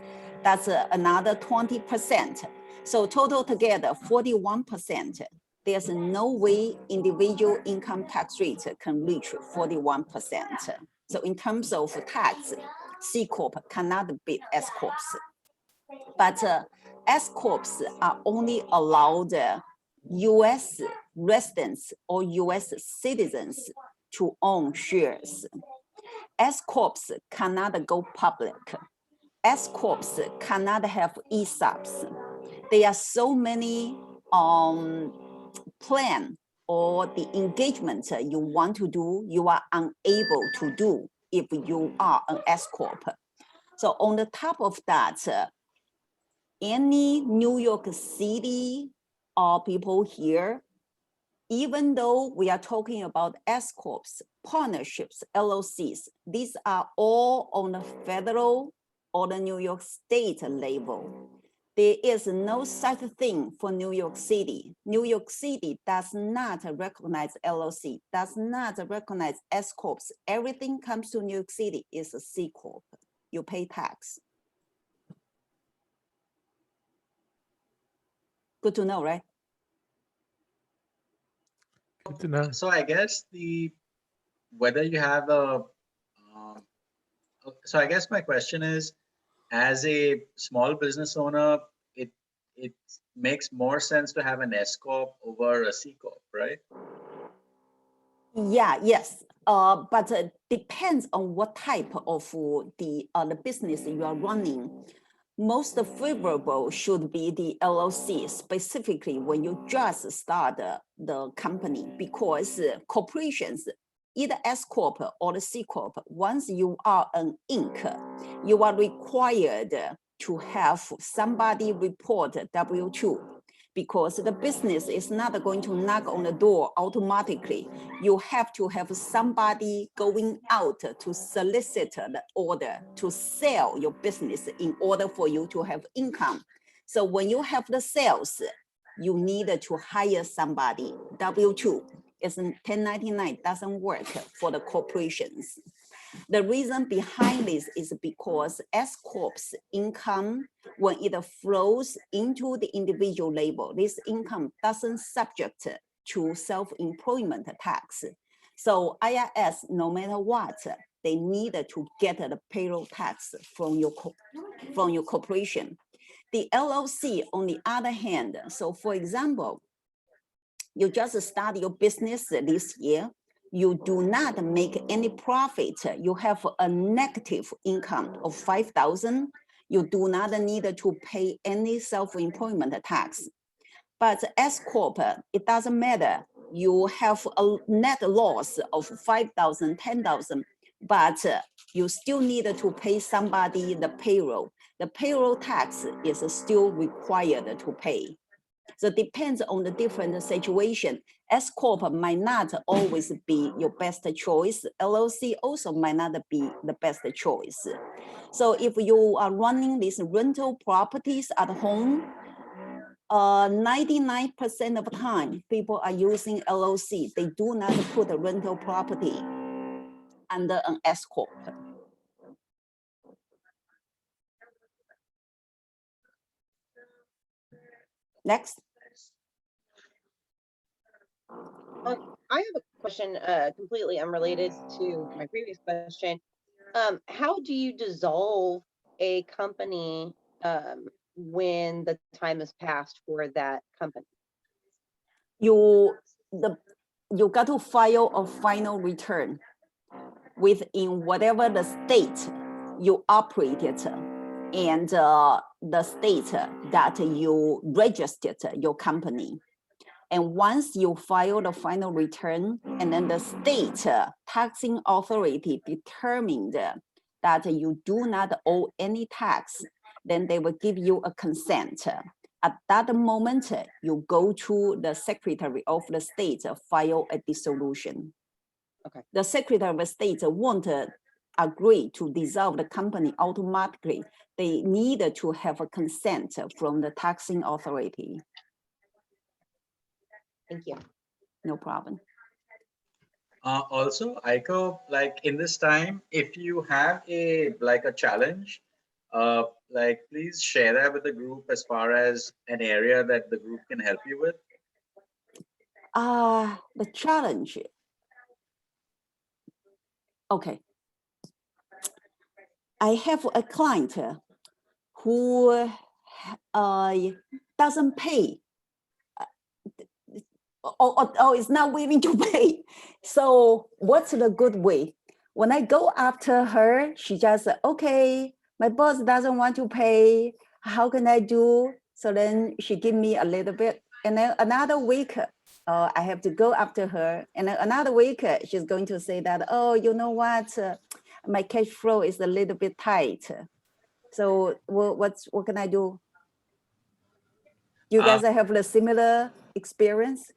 that's another 20%. So total together, 41%. There's no way individual income tax rate can reach 41%. So in terms of tax, C Corp cannot beat S Corps. But S Corps are only allowed US residents or US citizens to own shares. S Corps cannot go public. S Corps cannot have ESOPs. There are so many plan or the engagement you want to do, you are unable to do if you are an S Corp. So on the top of that, any New York City people here, even though we are talking about S Corps, partnerships, LLCs, these are all on the federal or the New York State level. There is no such thing for New York City. New York City does not recognize LLC, does not recognize S Corps. Everything comes to New York City is a C Corp. You pay tax. Good to know, right? Good to know. So I guess whether you have a, so I guess my question is, as a small business owner, it makes more sense to have an S Corp over a C Corp, right? Yeah, yes. But depends on what type of the business you are running. Most favorable should be the LLC, specifically when you just start the company, because corporations, either S Corp or the C Corp, once you are an Inc., you are required to have somebody report W-2, because the business is not going to knock on the door automatically. You have to have somebody going out to solicit the order to sell your business in order for you to have income. So when you have the sales, you need to hire somebody. W-2 is 1099, doesn't work for the corporations. The reason behind this is because S Corp's income, when it flows into the individual label, this income doesn't subject to self-employment tax. So IRS, no matter what, they need to get the payroll tax from your corporation. The LLC, on the other hand, so for example, you just start your business this year, you do not make any profit, you have a negative income of 5,000, you do not need to pay any self-employment tax. But S Corp, it doesn't matter. You have a net loss of 5,000, 10,000, but you still need to pay somebody the payroll. The payroll tax is still required to pay. So it depends on the different situation. S Corp might not always be your best choice. LLC also might not be the best choice. So if you are running these rental properties at home, 99% of the time, people are using LLC. They do not put a rental property under an S Corp. Next. I have a question completely unrelated to my previous question. How do you dissolve a company when the time has passed for that company? You got to file a final return within whatever the state you operated and the state that you registered your company. And once you file the final return, and then the state taxing authority determined that you do not owe any tax, then they will give you a consent. At that moment, you go to the Secretary of the State, file a dissolution. Okay. The Secretary of the State won't agree to dissolve the company automatically. They need to have a consent from the taxing authority. Thank you. No problem. Also, Aiko, like in this time, if you have a challenge, please share that with the group as far as an area that the group can help you with. The challenge. Okay. I have a client who doesn't pay or is not willing to pay. So what's the good way? When I go after her, she just said, okay, my boss doesn't want to pay. How can I do? So then she give me a little bit. And then another week, I have to go after her. And then another week, she's going to say that, oh, you know what? My cash flow is a little bit tight. So what can I do? You guys have a similar experience?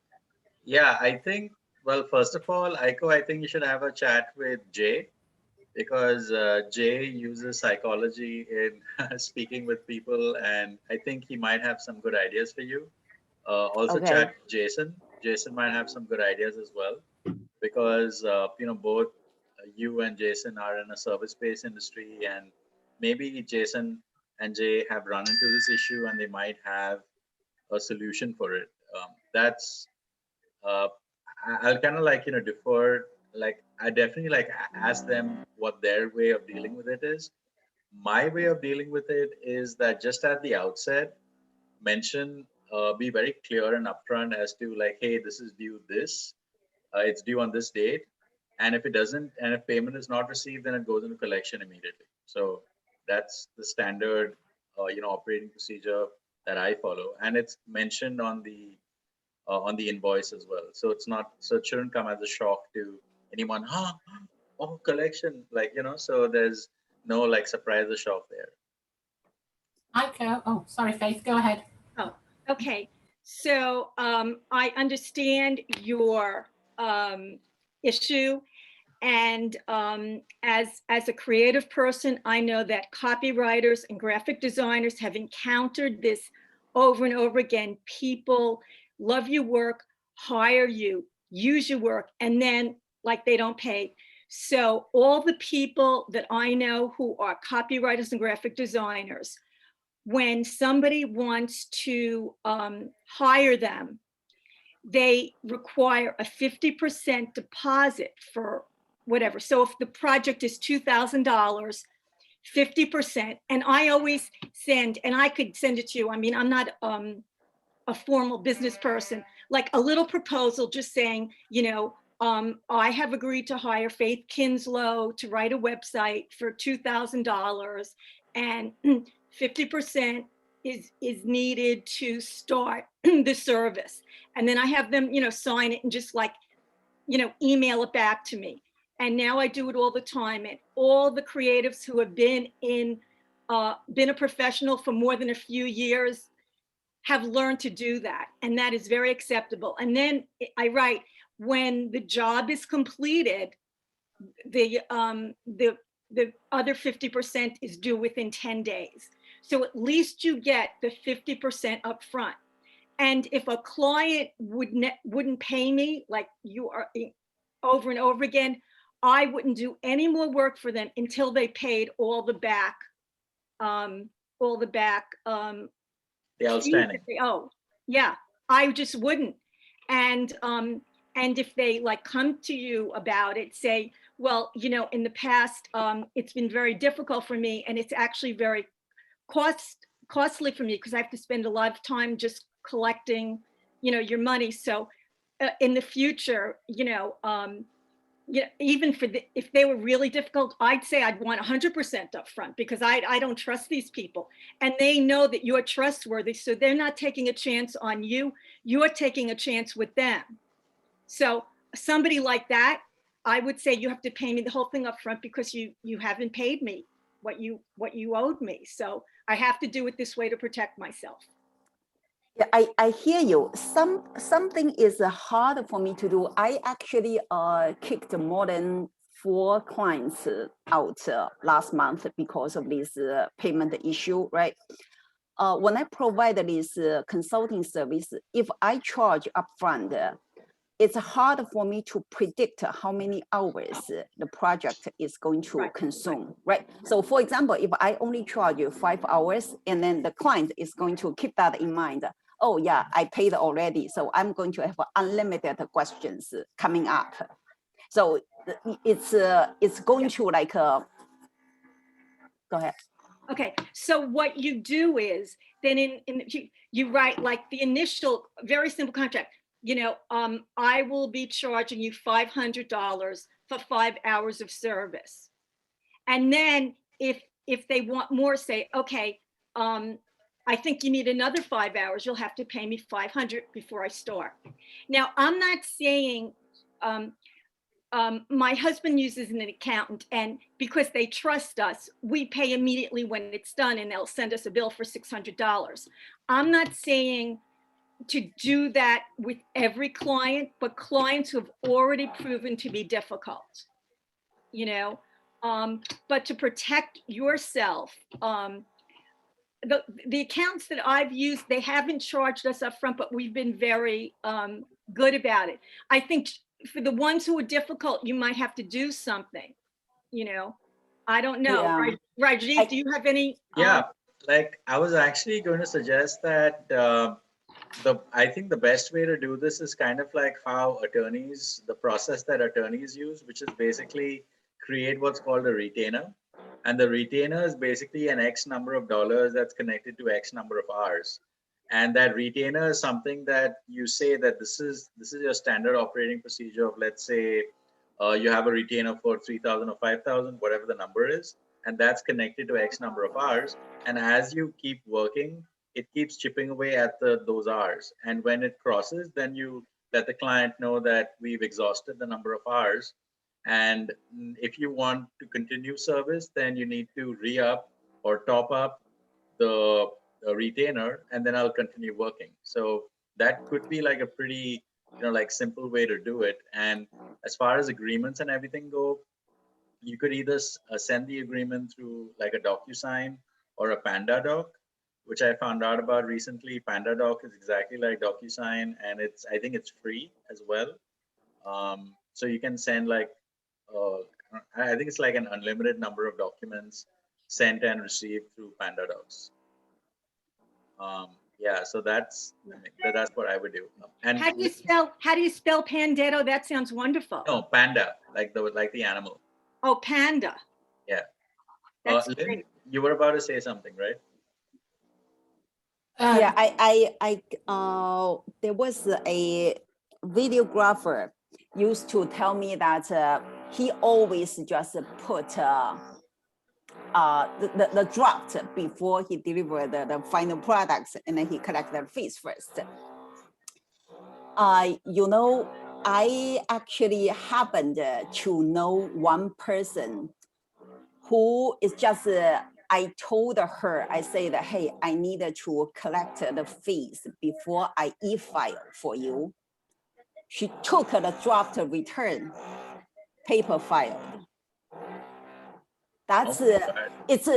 Yeah, I think, well, first of all, Aiko, I think you should have a chat with Jay, because Jay uses psychology in speaking with people, and I think he might have some good ideas for you. Also Okay. chat with Jason. Jason might have some good ideas as well, because both you and Jason are in a service-based industry, and maybe Jason and Jay have run into this issue and they might have a solution for it. That's I'll kind of defer. I definitely ask them what their way of dealing with it is. My way of dealing with it is that just at the outset, mention, be very clear and upfront as to hey, this is due this, it's due on this date, and if it doesn't, and if payment is not received, then it goes into collection immediately. So that's the standard, operating procedure that I follow, and it's mentioned on the invoice as well. So it shouldn't come as a shock to anyone. Oh, collection, so there's no surprise or shock there. Aiko, oh, sorry, Faith, go ahead. Oh, okay. So I understand your issue. And as a creative person, I know that copywriters and graphic designers have encountered this over and over again. People love your work, hire you, use your work, and then they don't pay. So all the people that I know who are copywriters and graphic designers, when somebody wants to hire them, they require a 50% deposit for whatever. So if the project is $2,000, 50%, and I always send, and I could send it to you. I mean, I'm not a formal business person, like a little proposal just saying, you know, I have agreed to hire Faith Kinslow to write a website for $2,000, and 50% is needed to start the service. And then I have them, you know, sign it and just like, you know, email it back to me. And now I do it all the time. And all the creatives who have been a professional for more than a few years have learned to do that. And that is very acceptable. And then I write, when the job is completed, the other 50% is due within 10 days. So at least you get the 50% up front. And if a client wouldn't pay me, like you are over and over again, I wouldn't do any more work for them until they paid all the back, the outstanding. Oh, yeah, I just wouldn't. And if they like come to you about it, say, well, you know, in the past, it's been very difficult for me, and it's actually very costly for me because I have to spend a lot of time just collecting, you know, your money. So in the future, you know, even if they were really difficult, I'd say I'd want 100% up front because I don't trust these people, and they know that you're trustworthy. So they're not taking a chance on you. You're taking a chance with them. So somebody like that, I would say you have to pay me the whole thing up front because you haven't paid me what you owed me. So I have to do it this way to protect myself. Yeah, I hear you. Something is hard for me to do. I actually kicked more than 4 clients out last month because of this payment issue, right? When I provide this consulting service, if I charge upfront, it's hard for me to predict how many hours the project is going to consume, right? So for example, if I only charge you 5 hours and then the client is going to keep that in mind, oh yeah, I paid already, so I'm going to have unlimited questions coming up. So it's going to like, go ahead. Okay, so what you do is then you write like the initial very simple contract. You know, I will be charging you $500 for 5 hours of service. And then if they want more, say, okay, I think you need another 5 hours, you'll have to pay me $500 before I start. Now, I'm not saying, my husband uses an accountant, and because they trust us, we pay immediately when it's done, and they'll send us a bill for $600. I'm not saying to do that with every client, but clients who have already proven to be difficult, you know, but to protect yourself, the accounts that I've used, they haven't charged us up front, but we've been very good about it. I think for the ones who are difficult, you might have to do something, you know, I don't know. Yeah. Rajiv, do you have any? Yeah, like I was actually going to suggest that I think the best way to do this is kind of like how the process that attorneys use, which is basically create what's called a retainer. And the retainer is basically an X number of dollars that's connected to X number of hours. And that retainer is something that you say that this is your standard operating procedure of, let's say, you have a retainer for 3,000 or 5,000, whatever the number is, and that's connected to X number of hours. And as you keep working, it keeps chipping away at those hours. And when it crosses, then you let the client know that we've exhausted the number of hours. And if you want to continue service, then you need to re-up or top up the retainer, and then I'll continue working. So that could be like a pretty, like simple way to do it. And as far as agreements and everything go, you could either send the agreement through like a DocuSign or a Panda Doc, which I found out about recently. Panda Doc is exactly like DocuSign, and I think it's free as well. So you can send like, I think it's like an unlimited number of documents sent and received through Panda Docs. Yeah, so that's what I would do. And How do you spell Pandetto? That sounds wonderful. no, panda, like the animal. Oh, panda. Yeah. That's Lynn, great. you were about to say something, right? Yeah, there was a videographer used to tell me that he always just put the draft before he delivered the final products, and then he collect the fees first. You know, I actually happened to know one person who is just, I told her, I said, hey, I needed to collect the fees before I e-file for you. She took the draft return, paper filed. That's it's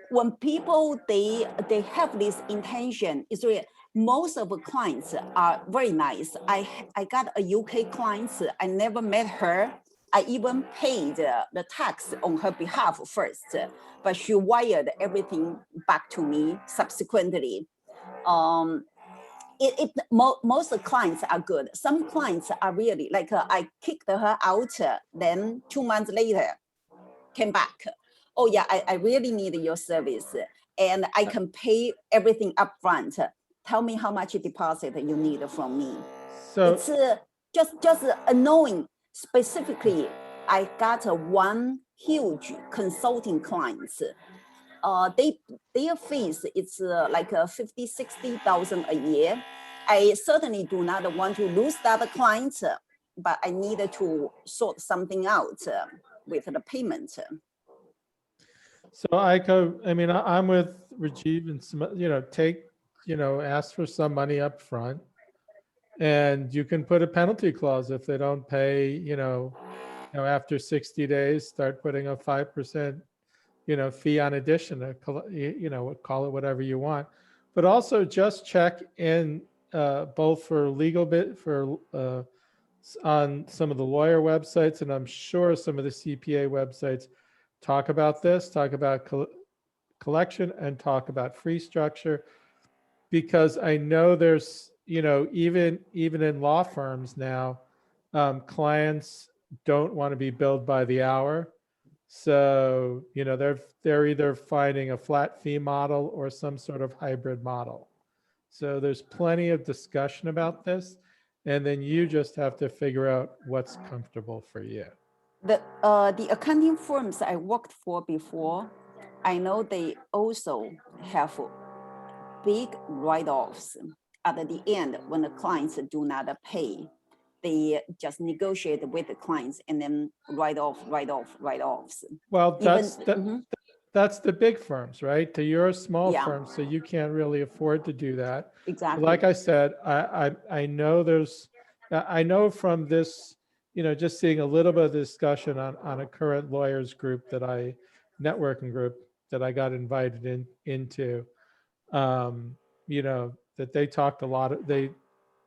when people they have this intention. It's really, most of the clients are very nice. I got a UK client. I never met her. I even paid the tax on her behalf first, but she wired everything back to me subsequently. Most clients are good. Some clients are really like I kicked her out. Then 2 months later, came back. Oh yeah, I really need your service, and I can pay everything up front. Tell me how much deposit you need from me. So it's just knowing specifically. I got one huge consulting clients. Their fees it's like 50,000-60,000 a year. I certainly do not want to lose that client, but I needed to sort something out with the payment. So Aiko, I mean, I'm with Rajiv and some, ask for some money up front, and you can put a penalty clause if they don't pay, after 60 days, start putting a 5%, fee on addition, call it whatever you want. But also just check in both for legal on some of the lawyer websites, and I'm sure some of the CPA websites talk about this, talk about collection, and talk about fee structure, because I know there's, even in law firms now, clients don't want to be billed by the hour. So, they're either finding a flat fee model or some sort of hybrid model. So there's plenty of discussion about this, and then you just have to figure out what's comfortable for you. The accounting firms I worked for before, I know they also have big write-offs at the end when the clients do not pay. They just negotiate with the clients and then write-offs. Well, that's the big firms, right? You're a small firm, so you can't really afford to do that. Exactly. But like I said, I know from this, just seeing a little bit of discussion on a current lawyers group networking group that I got invited into, that they talked a lot.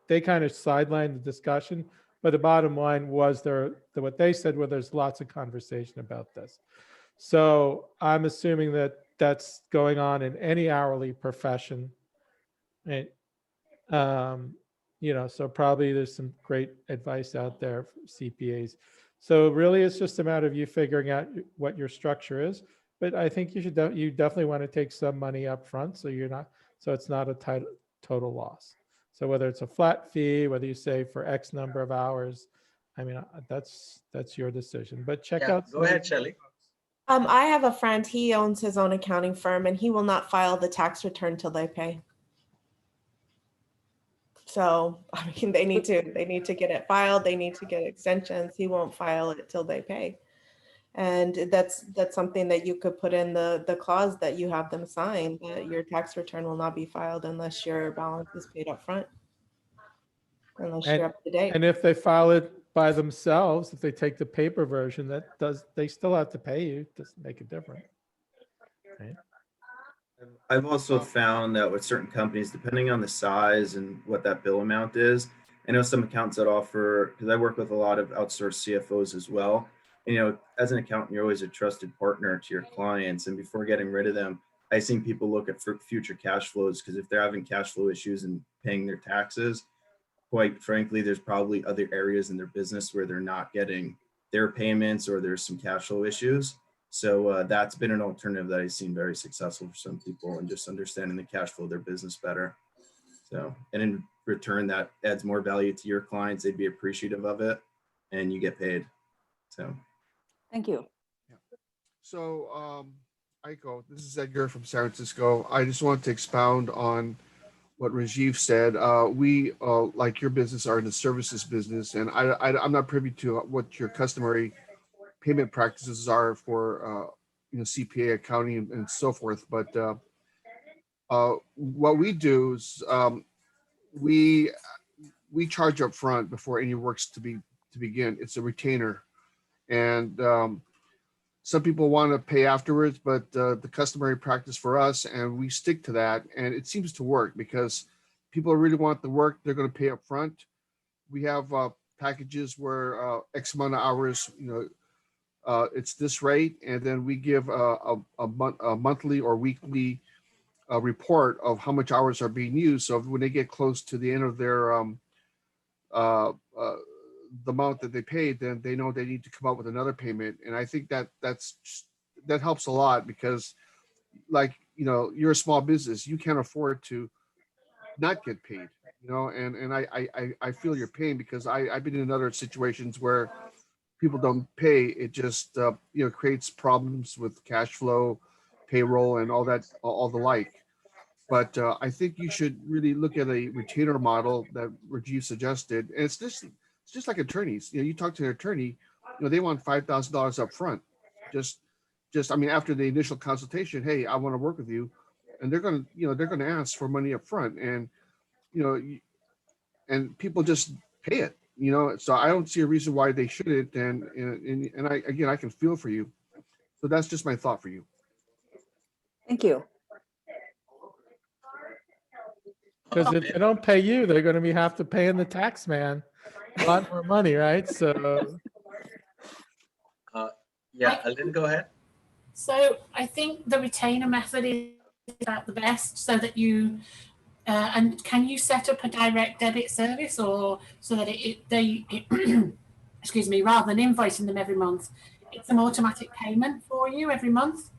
They kind of sidelined the discussion, but the bottom line was what they said, well, there's lots of conversation about this. So I'm assuming that that's going on in any hourly profession. And, so probably there's some great advice out there for CPAs. So really it's just a matter of you figuring out what your structure is. But I think you definitely want to take some money up front so it's not a total loss. So whether it's a flat fee, whether you say for X number of hours, I mean, that's your decision. But check out. Go ahead, Shelley. I have a friend, he owns his own accounting firm, and he will not file the tax return till they pay. So, I mean, they need to get it filed. They need to get extensions. He won't file it till they pay. And that's something that you could put in the clause that you have them sign, that your tax return will not be filed unless your balance is paid up front, unless you're up to date. And if they file it by themselves, if they take the paper version, they still have to pay you. It doesn't make a difference. Right? I've also found that with certain companies, depending on the size and what that bill amount is, I know some accountants that offer, because I work with a lot of outsourced CFOs as well. And, as an accountant, you're always a trusted partner to your clients. And before getting rid of them, I've seen people look at future cash flows, because if they're having cash flow issues and paying their taxes, quite frankly, there's probably other areas in their business where they're not getting their payments, or there's some cash flow issues. So that's been an alternative that I've seen very successful for some people, and just understanding the cash flow of their business better. So, and in return, that adds more value to your clients. They'd be appreciative of it, and you get paid. So, Thank you. So, Aiko, this is Edgar from San Francisco. I just want to expound on what Rajiv said. We, like your business, are in the services business, and I'm not privy to what your customary payment practices are for CPA, accounting, and so forth. But what we do is we charge up front before any works to begin. It's a retainer, and some people want to pay afterwards, but the customary practice for us, and we stick to that, and it seems to work because people really want the work. They're going to pay up front. We have packages where X amount of hours, it's this rate, and then we give a monthly or weekly report of how much hours are being used. So when they get close to the end of their the amount that they paid, then they know they need to come up with another payment. And I think that helps a lot, because you're a small business, you can't afford to not get paid, and I feel your pain, because I've been in other situations where people don't pay. It just creates problems with cash flow, payroll, and all that, all the like. But I think you should really look at a retainer model that Rajiv suggested. And it's just like attorneys. You talk to an attorney, they want $5,000 up front. Just after the initial consultation, hey, I want to work with you, and they're going to ask for money up front, and and people just pay it. So I don't see a reason why they shouldn't. And I can feel for you. So that's just my thought for you. Thank you. Because if they don't pay you, they're going to have to pay in the tax man a lot more money, right? So. Yeah, Lynn, go ahead. So I think the retainer method is about the best, so that you and can you set up a direct debit service, or so that they excuse me, rather than invoicing them every month, it's an automatic payment for you every month?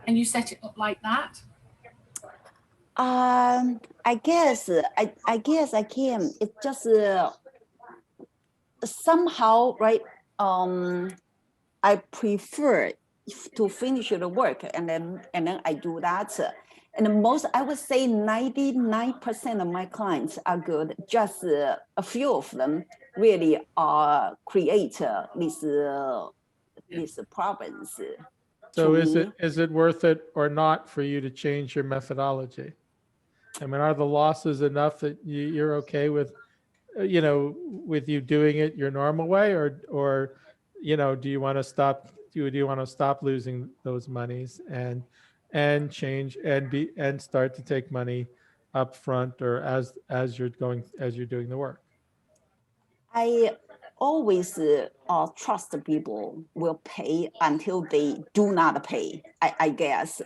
Can you set it up like that? I guess I can. It's just somehow, right? I prefer to finish the work, and then I do that. And I would say 99% of my clients are good. Just a few of them really create these problems. So is it worth it or not for you to change your methodology? I mean, are the losses enough that you're okay with, with you doing it your normal way, or do you want to stop? Do you want to stop losing those monies and change and start to take money up front, or as you're doing the work? I always trust people will pay until they do not pay, I guess.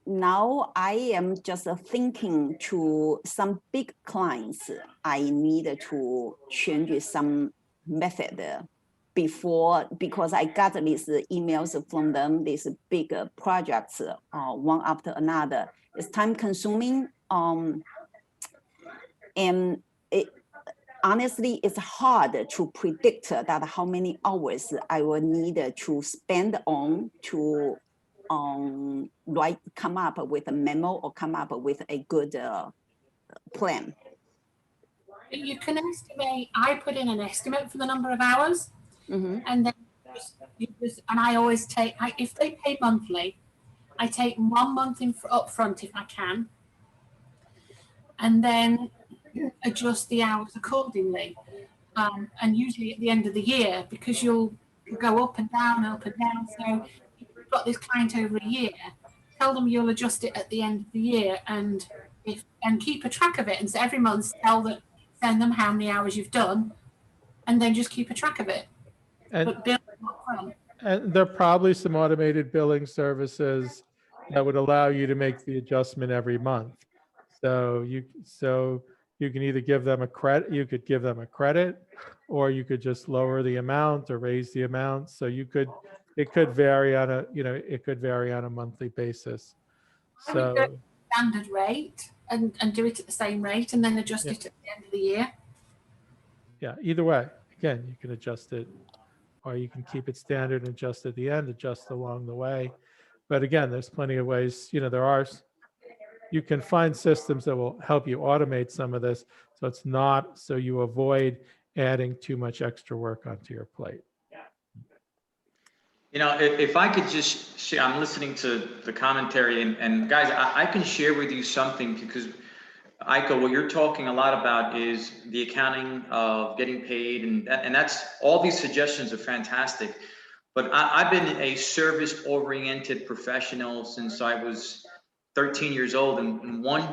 Now I am just thinking to some big clients, I need to change some method before, because I got these emails from them, these big projects, one after another. It's time consuming. And honestly, it's hard to predict that how many hours I will need to spend on to come up with a memo or come up with a good plan. You can estimate. I put in an estimate for the number of hours, and then and I always take. If they pay monthly, I take 1 month up front if I can, and then adjust the hours accordingly. And usually at the end of the year, because you'll go up and down. So if you've got this client over a year, tell them you'll adjust it at the end of the year, and keep a track of it. And so every month, send them how many hours you've done, and then just keep a track of it. And, but bill them up front. And there are probably some automated billing services that would allow you to make the adjustment every month. So you can either give them a credit, you could give them a credit, or you could just lower the amount or raise the amount. So it could vary on a monthly basis. I would go So standard rate and do it at the same rate and then adjust it at the end of the year. yeah, either way, again, you can adjust it, or you can keep it standard and adjust at the end, adjust along the way. But again, there's plenty of ways, you can find systems that will help you automate some of this. So it's not, so you avoid adding too much extra work onto your plate. You know, if I could just share, I'm listening to the commentary, and guys, I can share with you something, because Aiko, what you're talking a lot about is the accounting of getting paid, and that's, all these suggestions are fantastic. But I've been a service-oriented professional since I was 13 years old, and one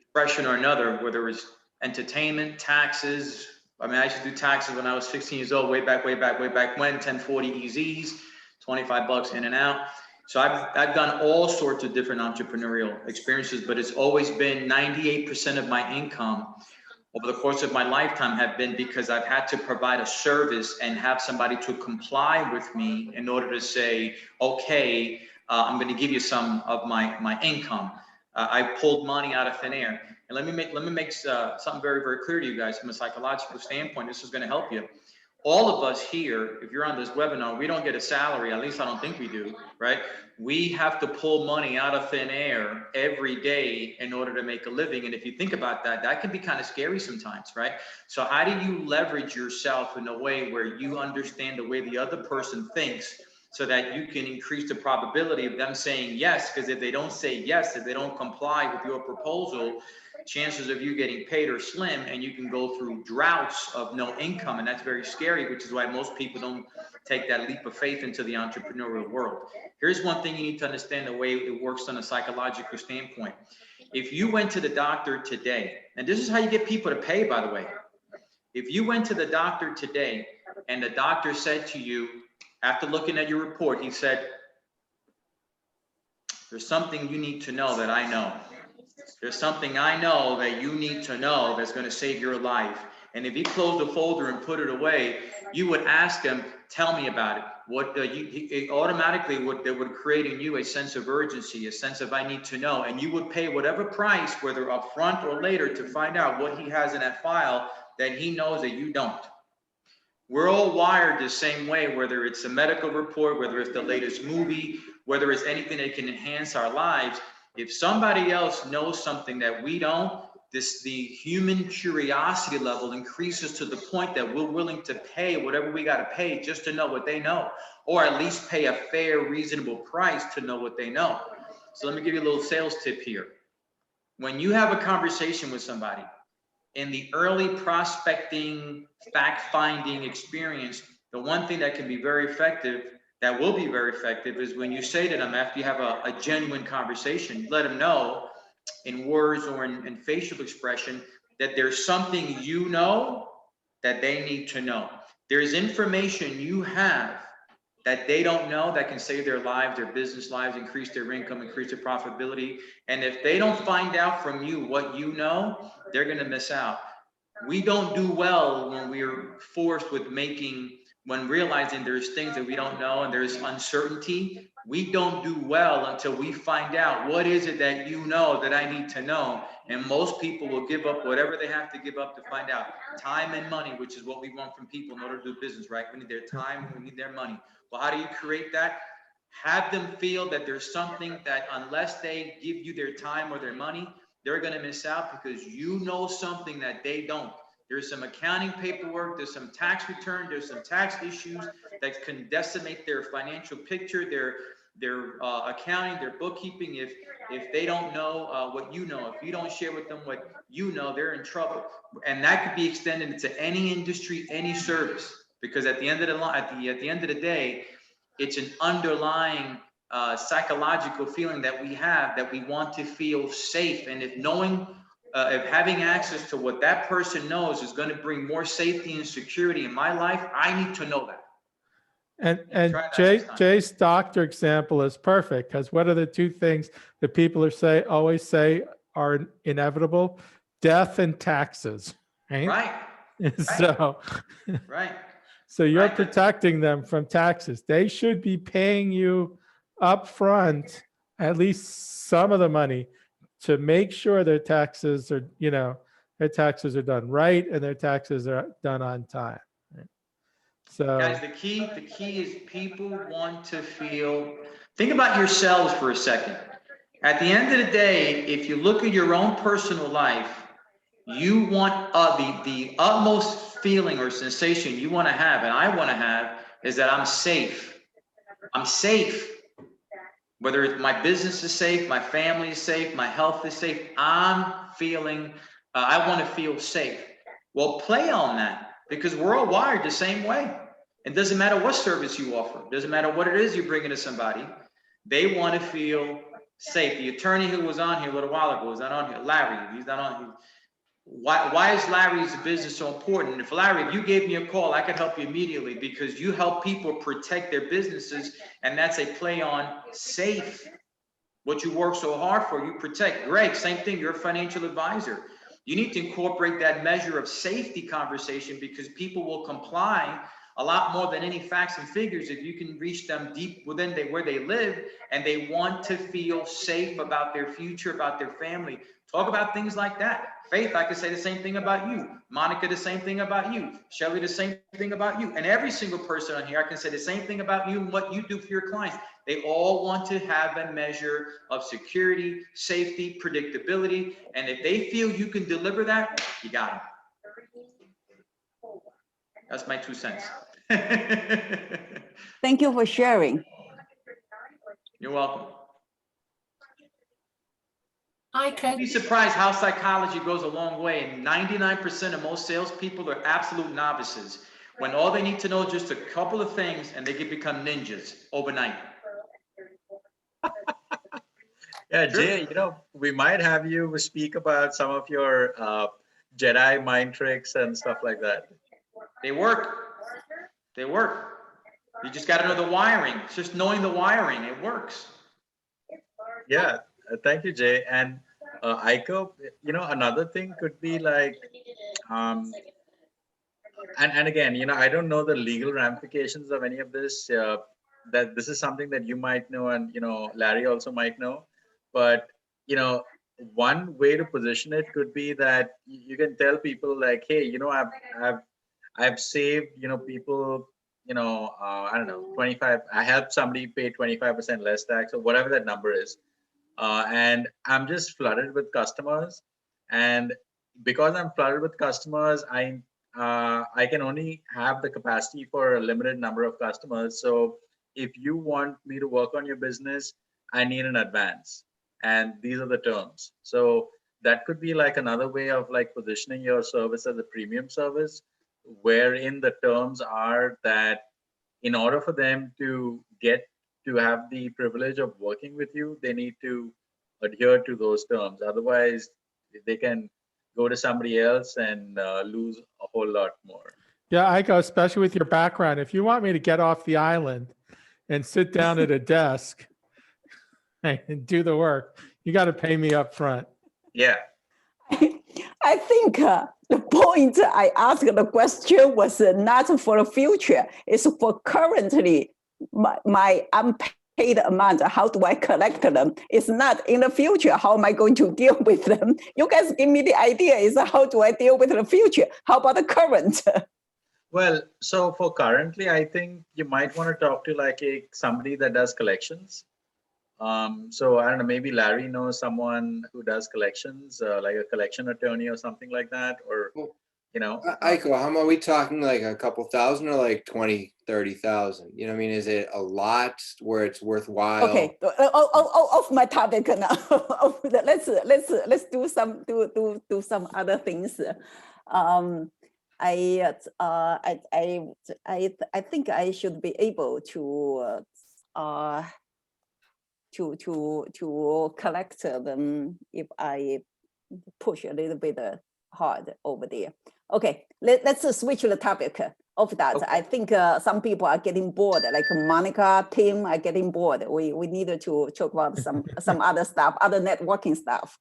expression or another, whether it was entertainment, taxes. I mean, I used to do taxes when I was 16 years old, way back when, 1040 EZs, 25 bucks in and out. So I've done all sorts of different entrepreneurial experiences, but it's always been 98% of my income over the course of my lifetime have been because I've had to provide a service and have somebody to comply with me in order to say, okay, I'm going to give you some of my income. I pulled money out of thin air. And let me make something very, very clear to you guys from a psychological standpoint. This is going to help you. All of us here, if you're on this webinar, we don't get a salary. At least I don't think we do, right? We have to pull money out of thin air every day in order to make a living. And if you think about that, that can be kind of scary sometimes, right? So how do you leverage yourself in a way where you understand the way the other person thinks, so that you can increase the probability of them saying yes? Because if they don't say yes, if they don't comply with your proposal, chances of you getting paid are slim, and you can go through droughts of no income. And that's very scary, which is why most people don't take that leap of faith into the entrepreneurial world. Here's one thing you need to understand the way it works on a psychological standpoint. If you went to the doctor today, and this is how you get people to pay, by the way. If you went to the doctor today and the doctor said to you, after looking at your report, he said, there's something you need to know that I know. There's something I know that you need to know that's going to save your life. And if he closed the folder and put it away, you would ask him, tell me about it. It automatically would create in you a sense of urgency, a sense of I need to know. And you would pay whatever price, whether upfront or later, to find out what he has in that file that he knows that you don't. We're all wired the same way, whether it's a medical report, whether it's the latest movie, whether it's anything that can enhance our lives. If somebody else knows something that we don't, the human curiosity level increases to the point that we're willing to pay whatever we got to pay just to know what they know, or at least pay a fair, reasonable price to know what they know. So let me give you a little sales tip here. When you have a conversation with somebody, in the early prospecting, fact-finding experience, the one thing that can be very effective, that will be very effective, is when you say to them, after you have a genuine conversation, let them know in words or in facial expression that there's something you know that they need to know. There's information you have that they don't know that can save their lives, their business lives, increase their income, increase their profitability. And if they don't find out from you what you know, they're going to miss out. We don't do well when we're forced with when realizing there's things that we don't know and there's uncertainty. We don't do well until we find out what is it that you know that I need to know. And most people will give up whatever they have to give up to find out. Time and money, which is what we want from people in order to do business, right? We need their time, we need their money. Well, how do you create that? Have them feel that there's something that unless they give you their time or their money, they're going to miss out because you know something that they don't. There's some accounting paperwork, there's some tax return, there's some tax issues that can decimate their financial picture, their accounting, their bookkeeping. If they don't know what you know, if you don't share with them what you know, they're in trouble. And that could be extended to any industry, any service, because at the end of the day, it's an underlying psychological feeling that we have, that we want to feel safe. And if having access to what that person knows is going to bring more safety and security in my life, I need to know that. And Try that next time. Jay's doctor example is perfect, because what are the two things that people are always say are inevitable? Death and taxes, right? Right. So, Right. so you're Right. protecting them from taxes. They should be paying you up front at least some of the money to make sure their taxes are, their taxes are done right and their taxes are done on time. Right? So Guys, the key is people want to feel, think about yourselves for a second. At the end of the day, if you look at your own personal life, you want the utmost feeling or sensation you want to have, and I want to have, is that I'm safe. I'm safe. Whether it's my business is safe, my family is safe, my health is safe, I'm feeling, I want to feel safe. Well, play on that, because we're all wired the same way. It doesn't matter what service you offer. It doesn't matter what it is you're bringing to somebody. They want to feel safe. The attorney who was on here a little while ago, is not on here, Larry, he's not on here. Why is Larry's business so important? If Larry, if you gave me a call, I could help you immediately, because you help people protect their businesses, and that's a play on safe. What you work so hard for, you protect. Greg, same thing, you're a financial advisor. You need to incorporate that measure of safety conversation, because people will comply a lot more than any facts and figures if you can reach them deep within where they live, and they want to feel safe about their future, about their family. Talk about things like that. Faith, I could say the same thing about you. Monica, the same thing about you. Shelly, the same thing about you. And every single person on here, I can say the same thing about you and what you do for your clients. They all want to have a measure of security, safety, predictability. And if they feel you can deliver that, you got them. That's my 2 cents. Thank you for sharing. You're welcome. Aiko. You'd be surprised how psychology goes a long way. And 99% of most salespeople are absolute novices, when all they need to know is just a couple of things, and they can become ninjas overnight. Yeah, Jay, we might have you speak about some of your Jedi mind tricks and stuff like that. They work. They work. You just got to know the wiring. It's just knowing the wiring. It works. Yeah, thank you, Jay. And Aiko, another thing could be like, and again, I don't know the legal ramifications of any of this. That this is something that you might know, and Larry also might know. But one way to position it could be that you can tell people like, hey, I've saved people, I don't know, 25. I helped somebody pay 25% less tax, or whatever that number is. And I'm just flooded with customers, and because I'm flooded with customers, I can only have the capacity for a limited number of customers. So if you want me to work on your business, I need an advance, and these are the terms. So that could be like another way of like positioning your service as a premium service, wherein the terms are that in order for them to get to have the privilege of working with you, they need to adhere to those terms. Otherwise, they can go to somebody else and lose a whole lot more. yeah, Aiko, especially with your background, if you want me to get off the island and sit down at a desk and do the work, you got to pay me up front. Yeah. I think the point I asked the question was not for the future. It's for currently my unpaid amount. How do I collect them? It's not in the future. How am I going to deal with them? You guys give me the idea is how do I deal with the future? How about the current? Well, so for currently, I think you might want to talk to like somebody that does collections. So I don't know, maybe Larry knows someone who does collections, like a collection attorney or something like that, or, Aiko, how are we talking, like a couple thousand or like 20, 30,000? I mean, is it a lot where it's worthwhile? Okay, off my topic now. let's do some other things. I think I should be able to collect them if I push a little bit hard over there. Okay, let's switch the topic. of that. Okay. I think some people are getting bored, like Monica, Tim are getting bored. We needed to talk about some other stuff, other networking stuff.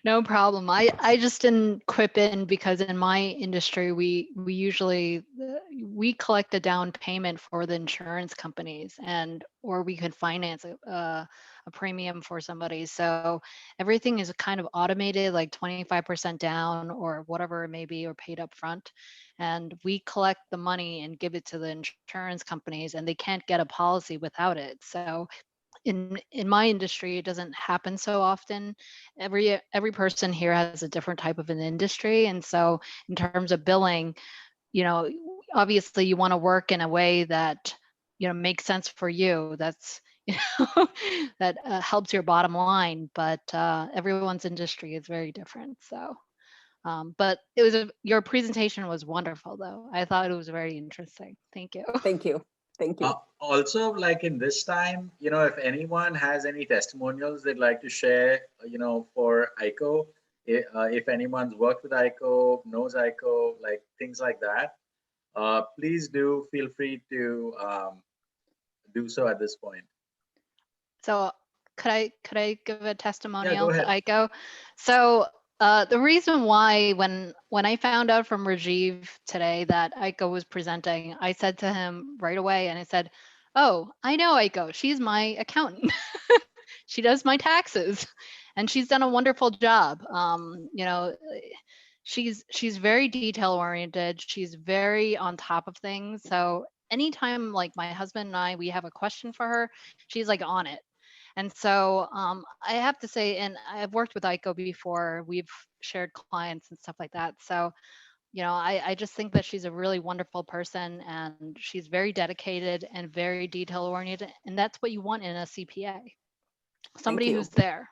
No problem. I just didn't quip in because in my industry, we usually, we collect a down payment for the insurance companies or we could finance a premium for somebody. So everything is kind of automated, like 25% down or whatever it may be, or paid up front. And we collect the money and give it to the insurance companies, and they can't get a policy without it. So in my industry, it doesn't happen so often. Every person here has a different type of an industry. And so in terms of billing, obviously you want to work in a way that, makes sense for you. That's, that helps your bottom line, but everyone's industry is very different. So, but your presentation was wonderful though. I thought it was very interesting. Thank you. Thank you. Thank you. Also, like in this time, if anyone has any testimonials they'd like to share, for Aiko, if anyone's worked with Aiko, knows Aiko, like things like that, please do feel free to do so at this point. So could I give a testimonial to ahead. Aiko? So the reason why when I found out from Rajiv today that Aiko was presenting, I said to him right away, and I said, "Oh, I know Aiko. She's my accountant. She does my taxes, and she's done a wonderful job. She's very detail oriented. She's very on top of things. So anytime like my husband and I, we have a question for her, she's like on it." And so I have to say, and I've worked with Aiko before, we've shared clients and stuff like that. So, I just think that she's a really wonderful person, and she's very dedicated and very detail oriented. And that's what you want in a CPA, somebody who's there.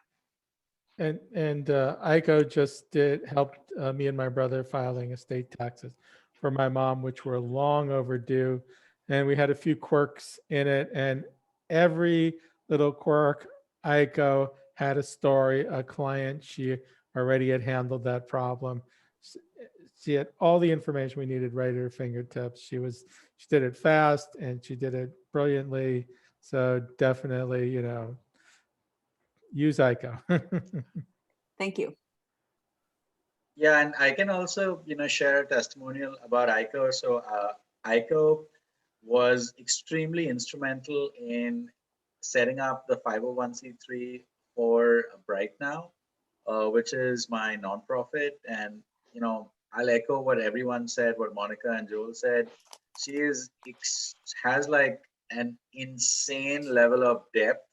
And Aiko just helped me and my brother filing estate taxes for my mom, which were long overdue. And we had a few quirks in it, and every little quirk, Aiko had a story, a client. She already had handled that problem. She had all the information we needed right at her fingertips. She did it fast and she did it brilliantly. So definitely, use Aiko. Thank you. Yeah, and I can also, share a testimonial about Aiko. So Aiko was extremely instrumental in setting up the 501c3 for Bright Now, which is my nonprofit. And, I'll echo what everyone said, what Monica and Joel said. She has like an insane level of depth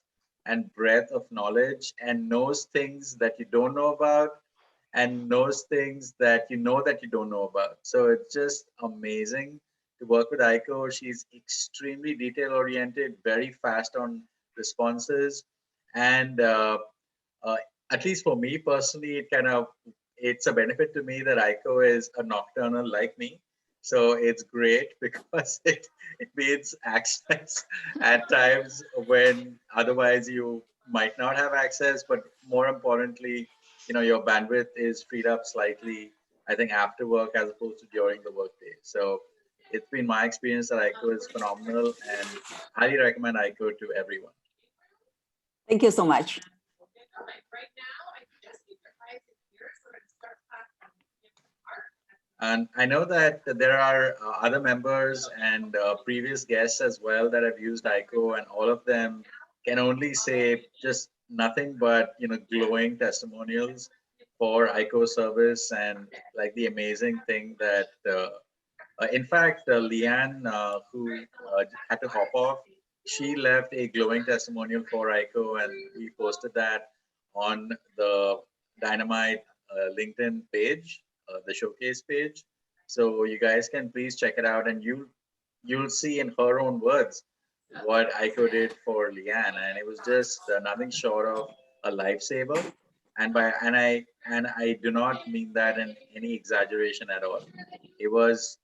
and breadth of knowledge, and knows things that you don't know about, and knows things that you don't know about. So it's just amazing to work with Aiko. She's extremely detail oriented, very fast on responses, and at least for me personally, it's a benefit to me that Aiko is a nocturnal like me. So it's great because it means access at times when otherwise you might not have access, but more importantly, your bandwidth is freed up slightly, I think, after work as opposed to during the workday. So it's been my experience that Aiko is phenomenal, and highly recommend Aiko to everyone. Thank you so much. And I know that there are other members and previous guests as well that have used Aiko, and all of them can only say just nothing but glowing testimonials for Aiko service, and like the amazing thing that in fact Leanne, who had to hop off, she left a glowing testimonial for Aiko, and we posted that on the Dynamite LinkedIn page, the showcase page. So you guys can please check it out, and you'll see in her own words what Aiko did for Leanne, and it was just nothing short of a lifesaver. And I do not mean that in any exaggeration at all. It was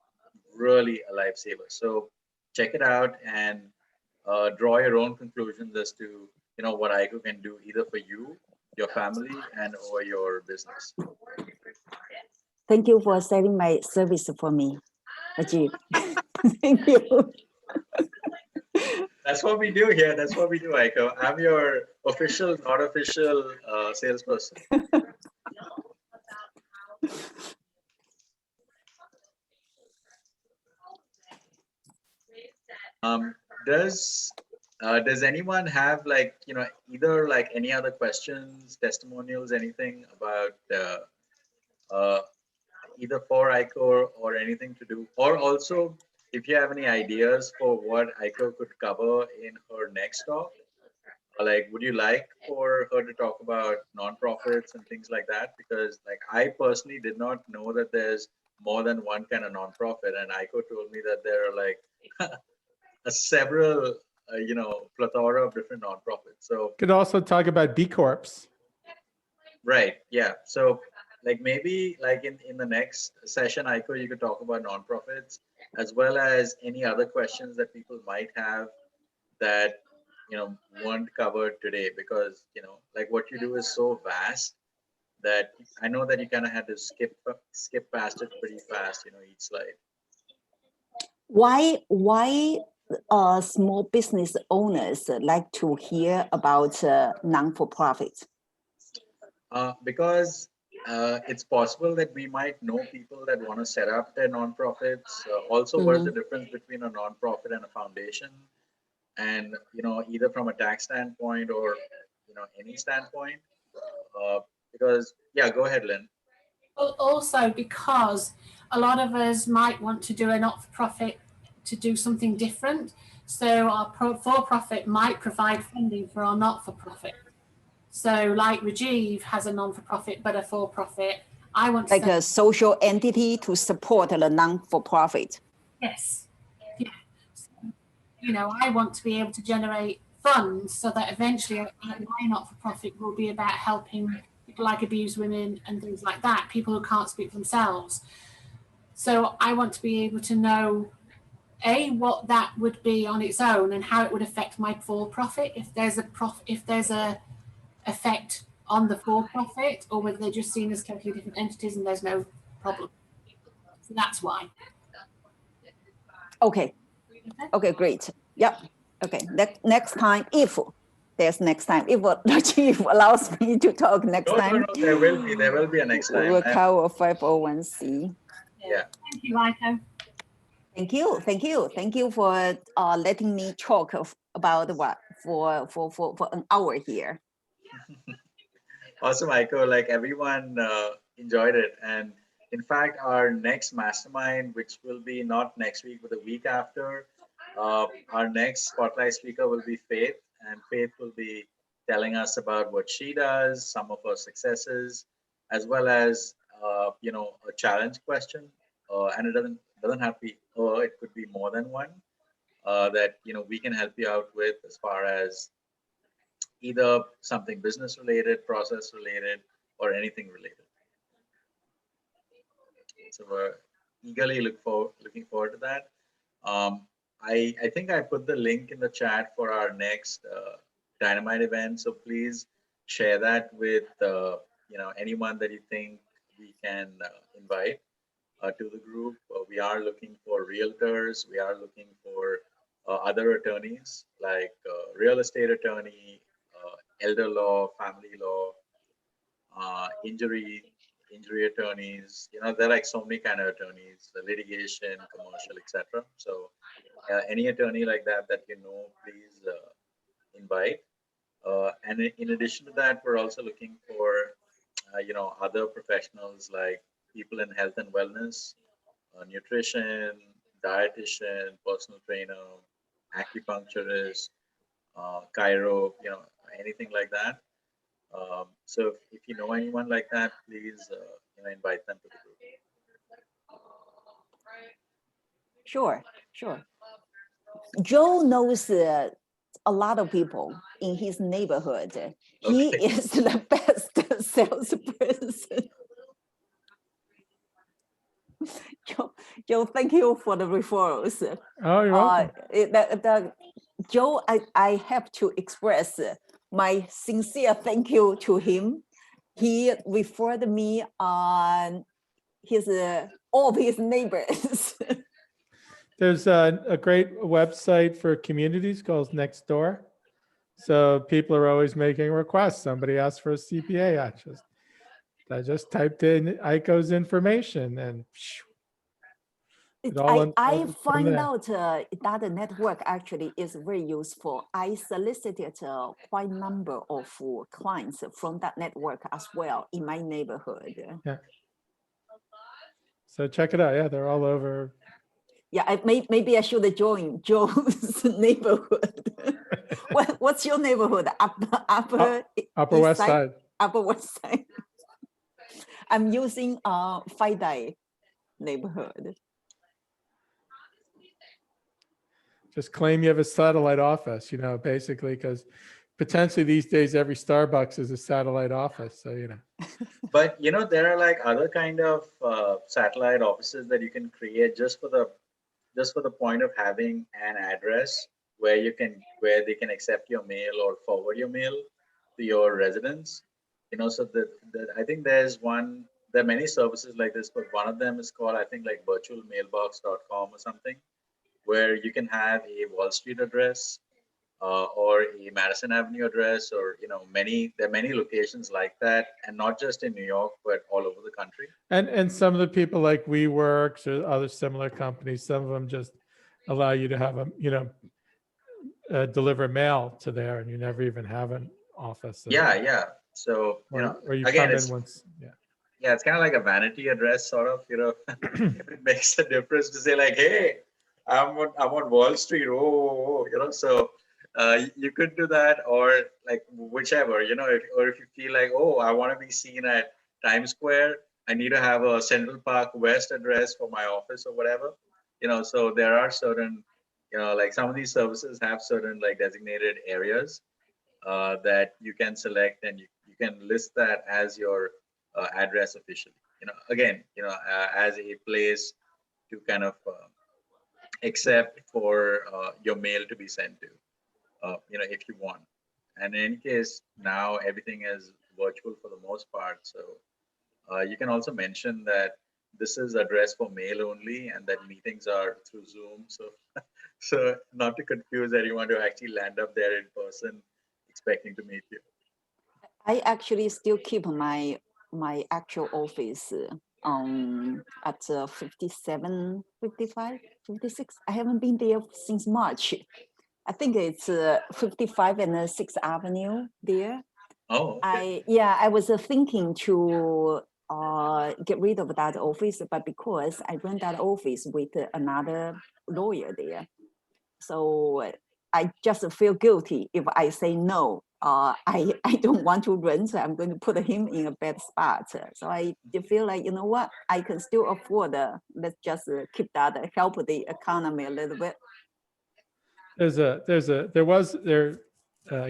really a lifesaver. So check it out and draw your own conclusions as to what Aiko can do either for you, your family, and or your business. Thank you for setting my service for me. Rajiv. Thank you. That's what we do here. That's what we do, Aiko. I'm your official, not official salesperson. Does anyone have like, either like any other questions, testimonials, anything about either for Aiko or anything to do, or also if you have any ideas for what Aiko could cover in her next talk? Like, would you like for her to talk about nonprofits and things like that? Because like I personally did not know that there's more than one kind of nonprofit, and Aiko told me that there are like several, plethora of different nonprofits. So Could also talk about B Corps. right, yeah. So like maybe like in the next session, Aiko, you could talk about nonprofits as well as any other questions that people might have that weren't covered today, because like what you do is so vast that I know that you kind of had to skip past it pretty fast, each slide. Why small business owners like to hear about non-for-profit? Because it's possible that we might know people that want to set up their nonprofits. Also, what is the difference between a nonprofit and a foundation? And either from a tax standpoint or any standpoint, because yeah, go ahead, Lynn. Also, because a lot of us might want to do a not-for-profit to do something different, so our for-profit might provide funding for our not-for-profit. So like Rajiv has a non-for-profit but a for-profit. I want to like a social entity to support the non-for-profit. Yes. Yeah. So, I want to be able to generate funds so that eventually my not-for-profit will be about helping people like abused women and things like that, people who can't speak for themselves. So I want to be able to know what that would be on its own and how it would affect my for-profit, if there's a effect on the for-profit, or whether they're just seen as completely different entities and there's no problem. So that's why. Okay, great. Yep. Okay, next time, if Rajiv allows me to talk next time. No, there will be a next time. We'll cover 501c. Yeah. Thank you, Aiko. Thank you for letting me talk about what for an hour here. Awesome, Aiko. Like everyone enjoyed it, and in fact, our next mastermind, which will be not next week but the week after, our next spotlight speaker will be Faith, and Faith will be telling us about what she does, some of her successes, as well as a challenge question, and it doesn't have to be it could be more than one that we can help you out with as far as either something business related, process related, or anything related. So we're eagerly looking forward to that. I think I put the link in the chat for our next Dynamite event. So please share that with anyone that you think we can invite to the group. We are looking for realtors. We are looking for other attorneys like real estate attorney, elder law, family law, injury attorneys. There are like so many kind of attorneys, litigation, commercial, etc. So any attorney like that please invite. And in addition to that, we're also looking for other professionals like people in health and wellness, nutrition, dietitian, personal trainer, acupuncturist, chiro, anything like that. So if you know anyone like that, please invite them to the group. Sure. Joe knows a lot of people in his neighborhood. He is the best salesperson. Joe, thank you for the referrals. Oh, you're welcome. Joe, I have to express my sincere thank you to him. He referred me on all of his neighbors. There's a great website for communities called Nextdoor. So people are always making requests. Somebody asked for a CPA. I just typed in Aiko's information and it all I unfolded from find there. out that the network actually is very useful. I solicited quite a number of clients from that network as well in my neighborhood. Yeah. So check it out. Yeah, they're all over. Yeah, maybe I should join Joe's neighborhood. What's your neighborhood? Upper Upper East West Side. Upper West Side. I'm using FiDi neighborhood. Just claim you have a satellite office, basically, because potentially these days every Starbucks is a satellite office. So, But there are like other kind of satellite offices that you can create just for the point of having an address where they can accept your mail or forward your mail to your residents. So I think there are many services like this, but one of them is called, I think, like virtualmailbox.com or something, where you can have a Wall Street address or a Madison Avenue address, or there are many locations like that, and not just in New York, but all over the country. and some of the people like WeWorks or other similar companies, some of them just allow you to have deliver mail to there, and you never even have an office. Yeah. So or you again, come it's in once. Yeah. Yeah, it's kind of like a vanity address, sort of. If it makes a difference to say like, hey, I'm on Wall Street. So you could do that, or like whichever, if you feel like, oh, I want to be seen at Times Square, I need to have a Central Park West address for my office or whatever. So there are certain, like some of these services have certain like designated areas that you can select, and you can list that as your address officially. Again, as a place to kind of accept for your mail to be sent to, if you want. And in any case, now everything is virtual for the most part. So you can also mention that this is addressed for mail only, and that meetings are through Zoom. So not to confuse anyone to actually land up there in person expecting to meet you. I actually still keep my actual office at 57, 55, 56. I haven't been there since March. I think it's 55 and 6th Avenue there. Oh, okay. I was thinking to get rid of that office, but because I rent that office with another lawyer there, so I just feel guilty if I say no. I don't want to rent. I'm going to put him in a bad spot. So I feel like, you know what, I can still afford. Let's just keep that, help the economy a little bit. I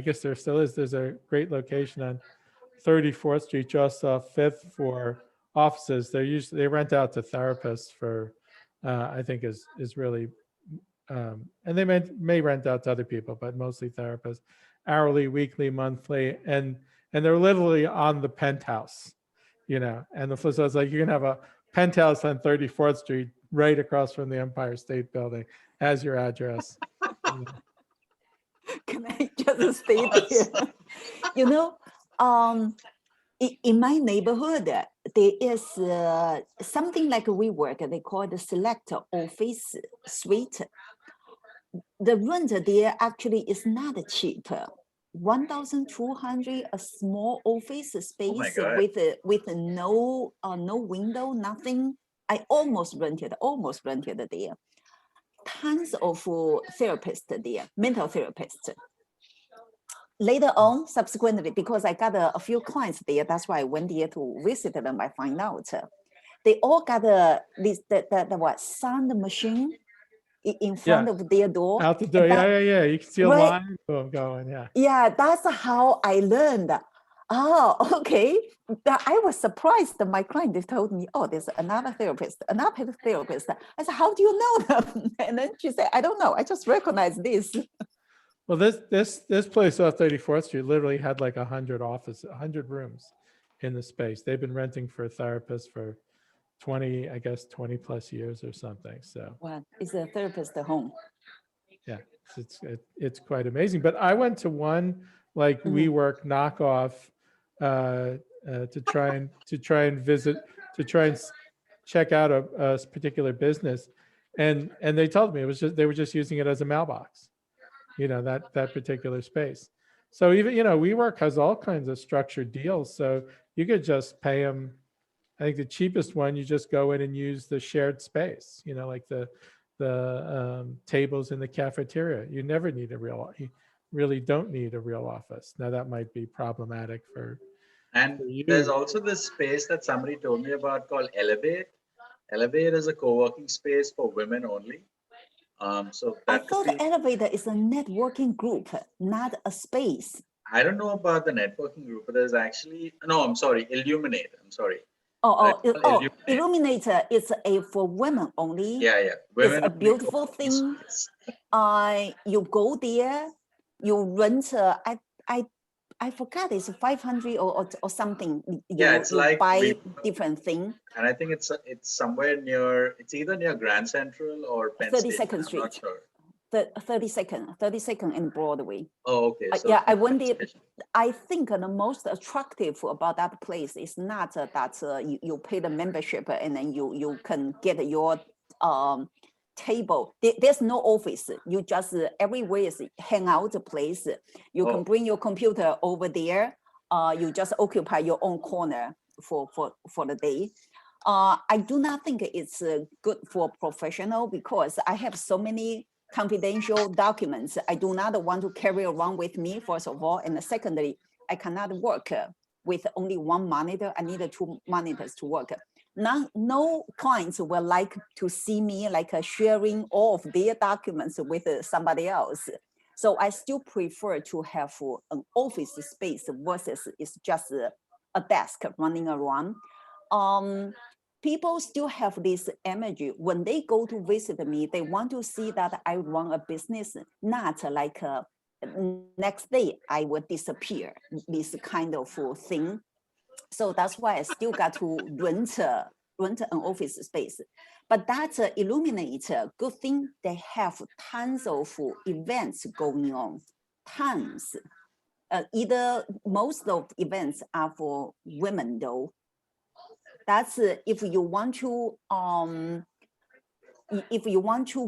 guess there still is. There's a great location on 34th Street, just off 5th, for offices. They rent out to therapists for, I think is really, and they may rent out to other people, but mostly therapists, hourly, weekly, monthly, and they're literally on the penthouse, and so it's like you can have a penthouse on 34th Street right across from the Empire State Building as your address. Can I just stay there? In my neighborhood, there is something like WeWork. They call it the select office suite. The rent there actually is not cheap. 1,200 a small office space with no window, nothing. I almost rented there. Tons of therapists there, mental therapists. Later on, subsequently, because I got a few clients there, that's why I went there to visit them. I find out they all got the sound machine in front of their door. Out the door, yeah. You can see a line going, yeah. Yeah, that's how I learned. Oh, okay. I was surprised that my client, they told me, oh, there's another therapist. I said, how do you know them? And then she said, I don't know. I just recognize this. Well, this place off 34th Street literally had like 100 rooms in the space. They've been renting for therapists for 20, I guess 20 plus years or something. So Well, it's a therapist at home. yeah, it's quite amazing. But I went to one like WeWork knockoff to try and visit, to try and check out a particular business, and they told me it was just, they were just using it as a mailbox, you know, that particular space. So even, you know, WeWork has all kinds of structured deals, so you could just pay them. I think the cheapest one, you just go in and use the shared space, you know, like the tables in the cafeteria. You never need you really don't need a real office. Now that might be problematic for you. There's also this space that somebody told me about called Elevate. Elevate is a co-working space for women only. So I that thought Elevator is a networking group, not a space. I don't know about the networking group, but there's actually, no, I'm sorry, Illuminate. I'm sorry. Illuminator is for women only. Yeah. It's a beautiful thing. You go there, you rent. I forgot, it's 500 or something. It's you like buy different thing. And I think it's somewhere near. It's either near Grand Central or Penn 32nd Station. Street. I'm not sure. 32nd and Broadway. Oh, okay. So yeah, I went there. I think the most attractive about that place is not that you pay the membership and then you can get your table. There's no office. You just everywhere is hangout place. You can bring your computer over there. You just occupy your own corner for the day. I do not think it's good for professional because I have so many confidential documents. I do not want to carry around with me, first of all. And secondly, I cannot work with only one monitor. I need 2 monitors to work. No clients will like to see me like sharing all of their documents with somebody else. So I still prefer to have an office space versus it's just a desk running around. People still have this energy. When they go to visit me, they want to see that I run a business, not like next day I will disappear, this kind of thing. So that's why I still got to rent an office space. But that's Illuminate, good thing they have tons of events going on, tons. Either most of the events are for women though. That's if you want to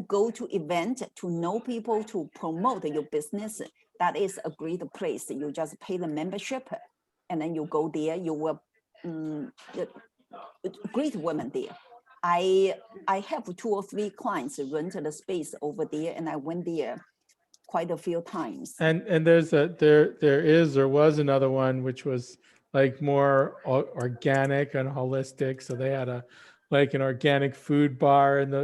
go to event to know people, to promote your business, that is a great place. You just pay the membership and then you go there. You will great women there. I have 2 or 3 clients rented the space over there, and I went there quite a few times. And there was another one which was like more organic and holistic. So they had like an organic food bar and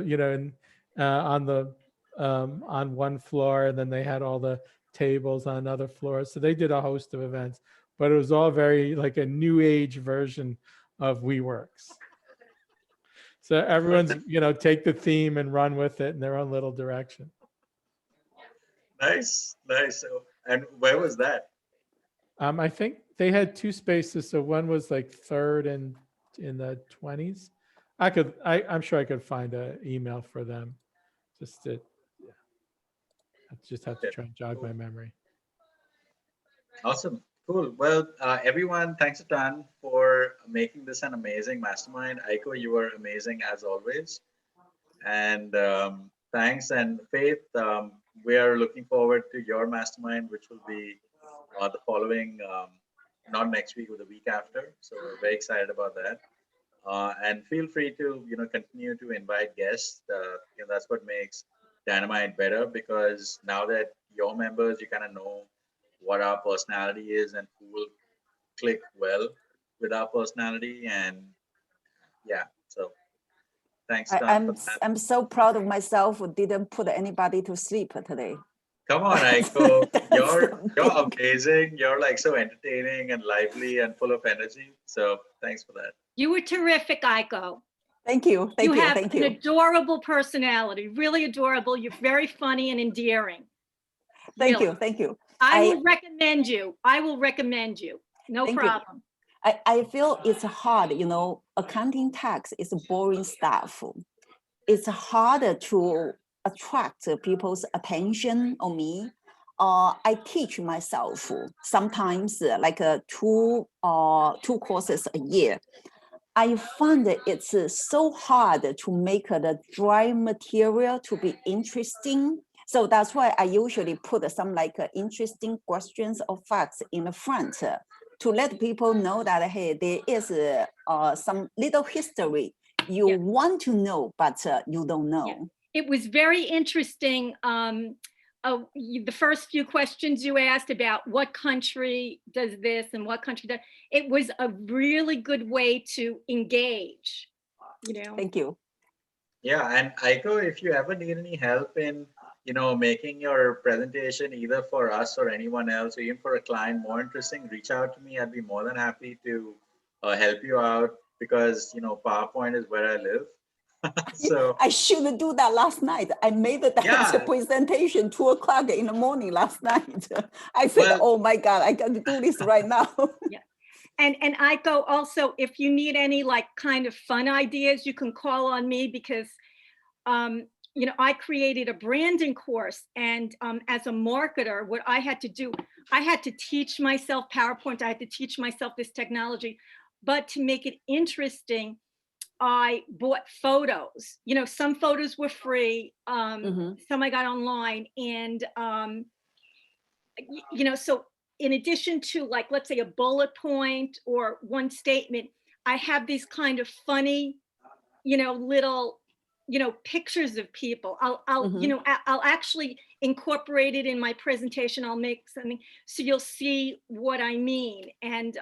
on one floor, and then they had all the tables on another floor. So they did a host of events, but it was all very like a new age version of WeWorks. So everyone's, take the theme and run with it in their own little direction. Nice. So, and where was that? I think they had 2 spaces. So one was like 3rd and in the 20s. I'm sure I could find an email for them. I just have to try and jog my memory. Awesome. Cool. Well, everyone, thanks a ton for making this an amazing mastermind. Aiko, you were amazing as always. And thanks. And Faith, we are looking forward to your mastermind, which will be the following, not next week, but the week after. So we're very excited about that. And feel free to, continue to invite guests. That's what makes Dynamite better, because now that your members, you kind of know what our personality is and who will click well with our personality. And yeah, so thanks. I'm so proud of myself who didn't put anybody to sleep today. Come on, Aiko. You're amazing. You're like so entertaining and lively and full of energy. So thanks for that. You were terrific, Aiko. Thank you. You have an adorable personality, really adorable. You're very funny and endearing. Thank you. I will recommend you. No Thank problem. I feel it's hard, you know, accounting tax is boring stuff. It's harder to attract people's attention on me. I teach myself sometimes like two courses a year. I find that it's so hard to make the dry material to be interesting. So that's why I usually put some like interesting questions or facts in the front to let people know that, hey, there is some little history you want to know, but you don't know. It was very interesting. The first few questions you asked about what country does this and what country does, it was a really good way to engage, you know. Thank you. Yeah, and Aiko, if you ever need any help in, you know, making your presentation either for us or anyone else, or even for a client more interesting, reach out to me. I'd be more than happy to help you out because, you know, PowerPoint is where I live. So I should do that last night. I made the presentation 2 o'clock in the morning last night. I said, oh my God, I got to do this right now. Yeah. And Aiko, also, if you need any like kind of fun ideas, you can call on me because, you know, I created a branding course, and as a marketer, what I had to do, I had to teach myself PowerPoint. I had to teach myself this technology, but to make it interesting, I bought photos. You know, some photos were free, some I got online, and you know, so in addition to like, let's say a bullet point or one statement, I have these kind of funny, you know, little, you know, pictures of people. I'll you know, I'll actually incorporate it in my presentation. I'll make something so you'll see what I mean. And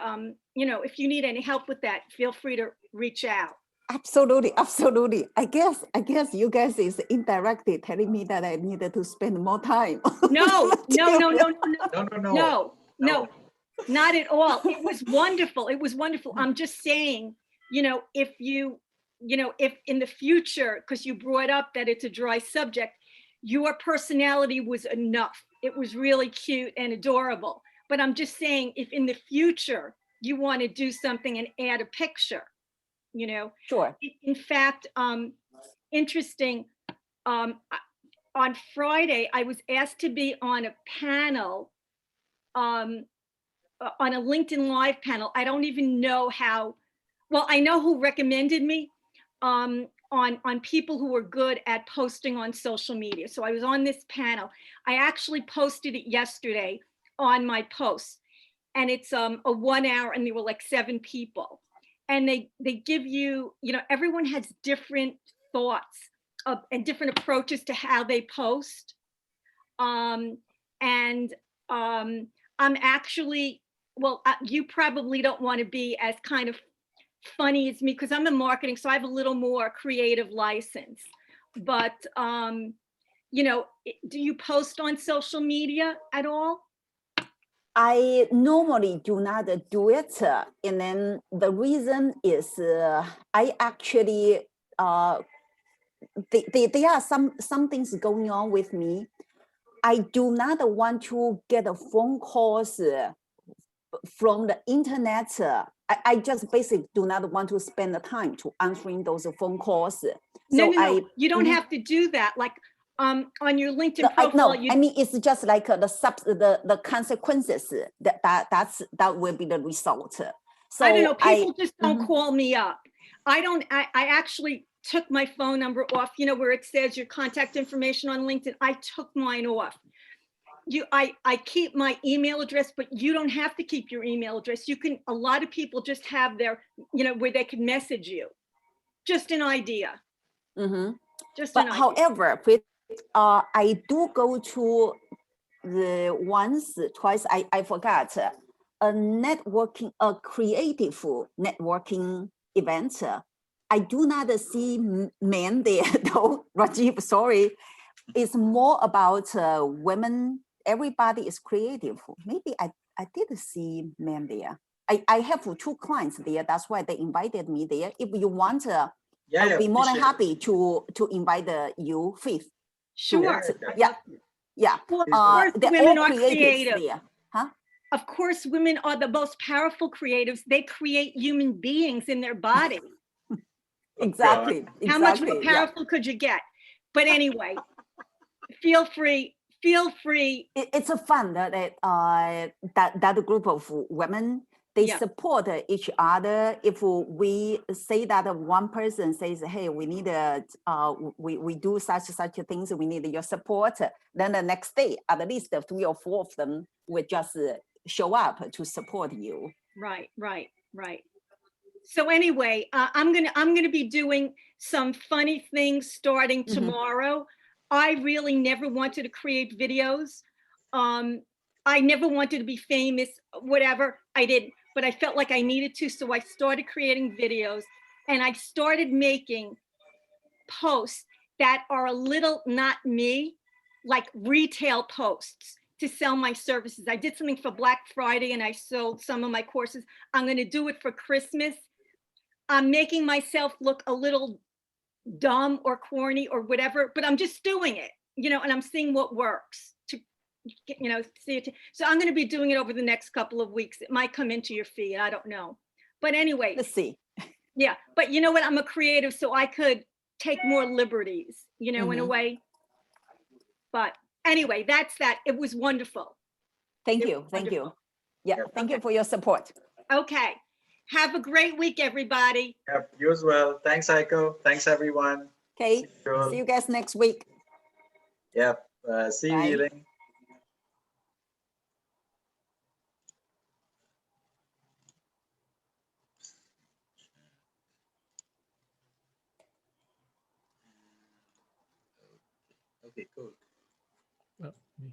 you know, if you need any help with that, feel free to reach out. Absolutely, absolutely. I guess you guys is indirectly telling me that I needed to spend more time. No, not at all. It was wonderful. It was wonderful. I'm just saying, you know, if you know, if in the future, because you brought up that it's a dry subject, your personality was enough. It was really cute and adorable. But I'm just saying, if in the future you want to do something and add a picture, you know. Sure. In fact, interesting, on Friday, I was asked to be on a panel, on a LinkedIn Live panel. I don't even know how, well, I know who recommended me, on people who were good at posting on social media. So I was on this panel. I actually posted it yesterday on my post, and it's a 1 hour, and there were like 7 people. And they give you, you know, everyone has different thoughts and different approaches to how they post. I'm actually, well, you probably don't want to be as kind of funny as me because I'm in marketing, so I have a little more creative license. But, you know, do you post on social media at all? I normally do not do it, and then the reason is I actually there are some things going on with me. I do not want to get a phone calls from the internet. I just basically do not want to spend the time to answering those phone calls. No, you don't have to do that. Like on your LinkedIn profile. I mean, it's just like the consequences that will be the result. So I don't know. People just don't call me up. I actually took my phone number off. You know where it says your contact information on LinkedIn. I took mine off. I keep my email address, but you don't have to keep your email address. You can. A lot of people just have their, you know, where they can message you. Just an idea. Just an idea. However, I do go to the twice, I forgot, a creative networking event. I do not see men there though, Rajiv, sorry. It's more about women. Everybody is creative. Maybe I did see men there. I have 2 clients there. That's why they invited me there. If you want, I'll be more than happy to invite you, Faith. Sure. Yeah. Well, they're women all are creatives creative. there. Huh? of course, women are the most powerful creatives. They create human beings in their body. Exactly. How much more Exactly. Yeah. powerful could you get? But anyway, feel free. It's a fun that group of women, they Yeah. support each other. If we say that one person says, hey, we need we do such things, we need your support, then the next day at least 3 or 4 of them will just show up to support you. Right. So anyway, I'm gonna be doing some funny things starting tomorrow. I really never wanted to create videos. I never wanted to be famous, whatever. I didn't, but I felt like I needed to, so I started creating videos, and I started making posts that are a little not me, like retail posts to sell my services. I did something for Black Friday and I sold some of my courses. I'm going to do it for Christmas. I'm making myself look a little dumb or corny or whatever, but I'm just doing it, and I'm seeing what works to, see it. So I'm going to be doing it over the next couple of weeks. It might come into your feed. I don't know. But anyway. Let's see. Yeah. But you know what? I'm a creative, so I could take more liberties, in a way. But anyway, that's that. It was wonderful. Thank you. Yeah, thank you for your support. Okay. Have a great week, everybody. Yep, you as well. Thanks, Aiko. Thanks, everyone. Okay. See you guys next week. Yep. See you, Bye. Healing. Okay, cool. Oh, me.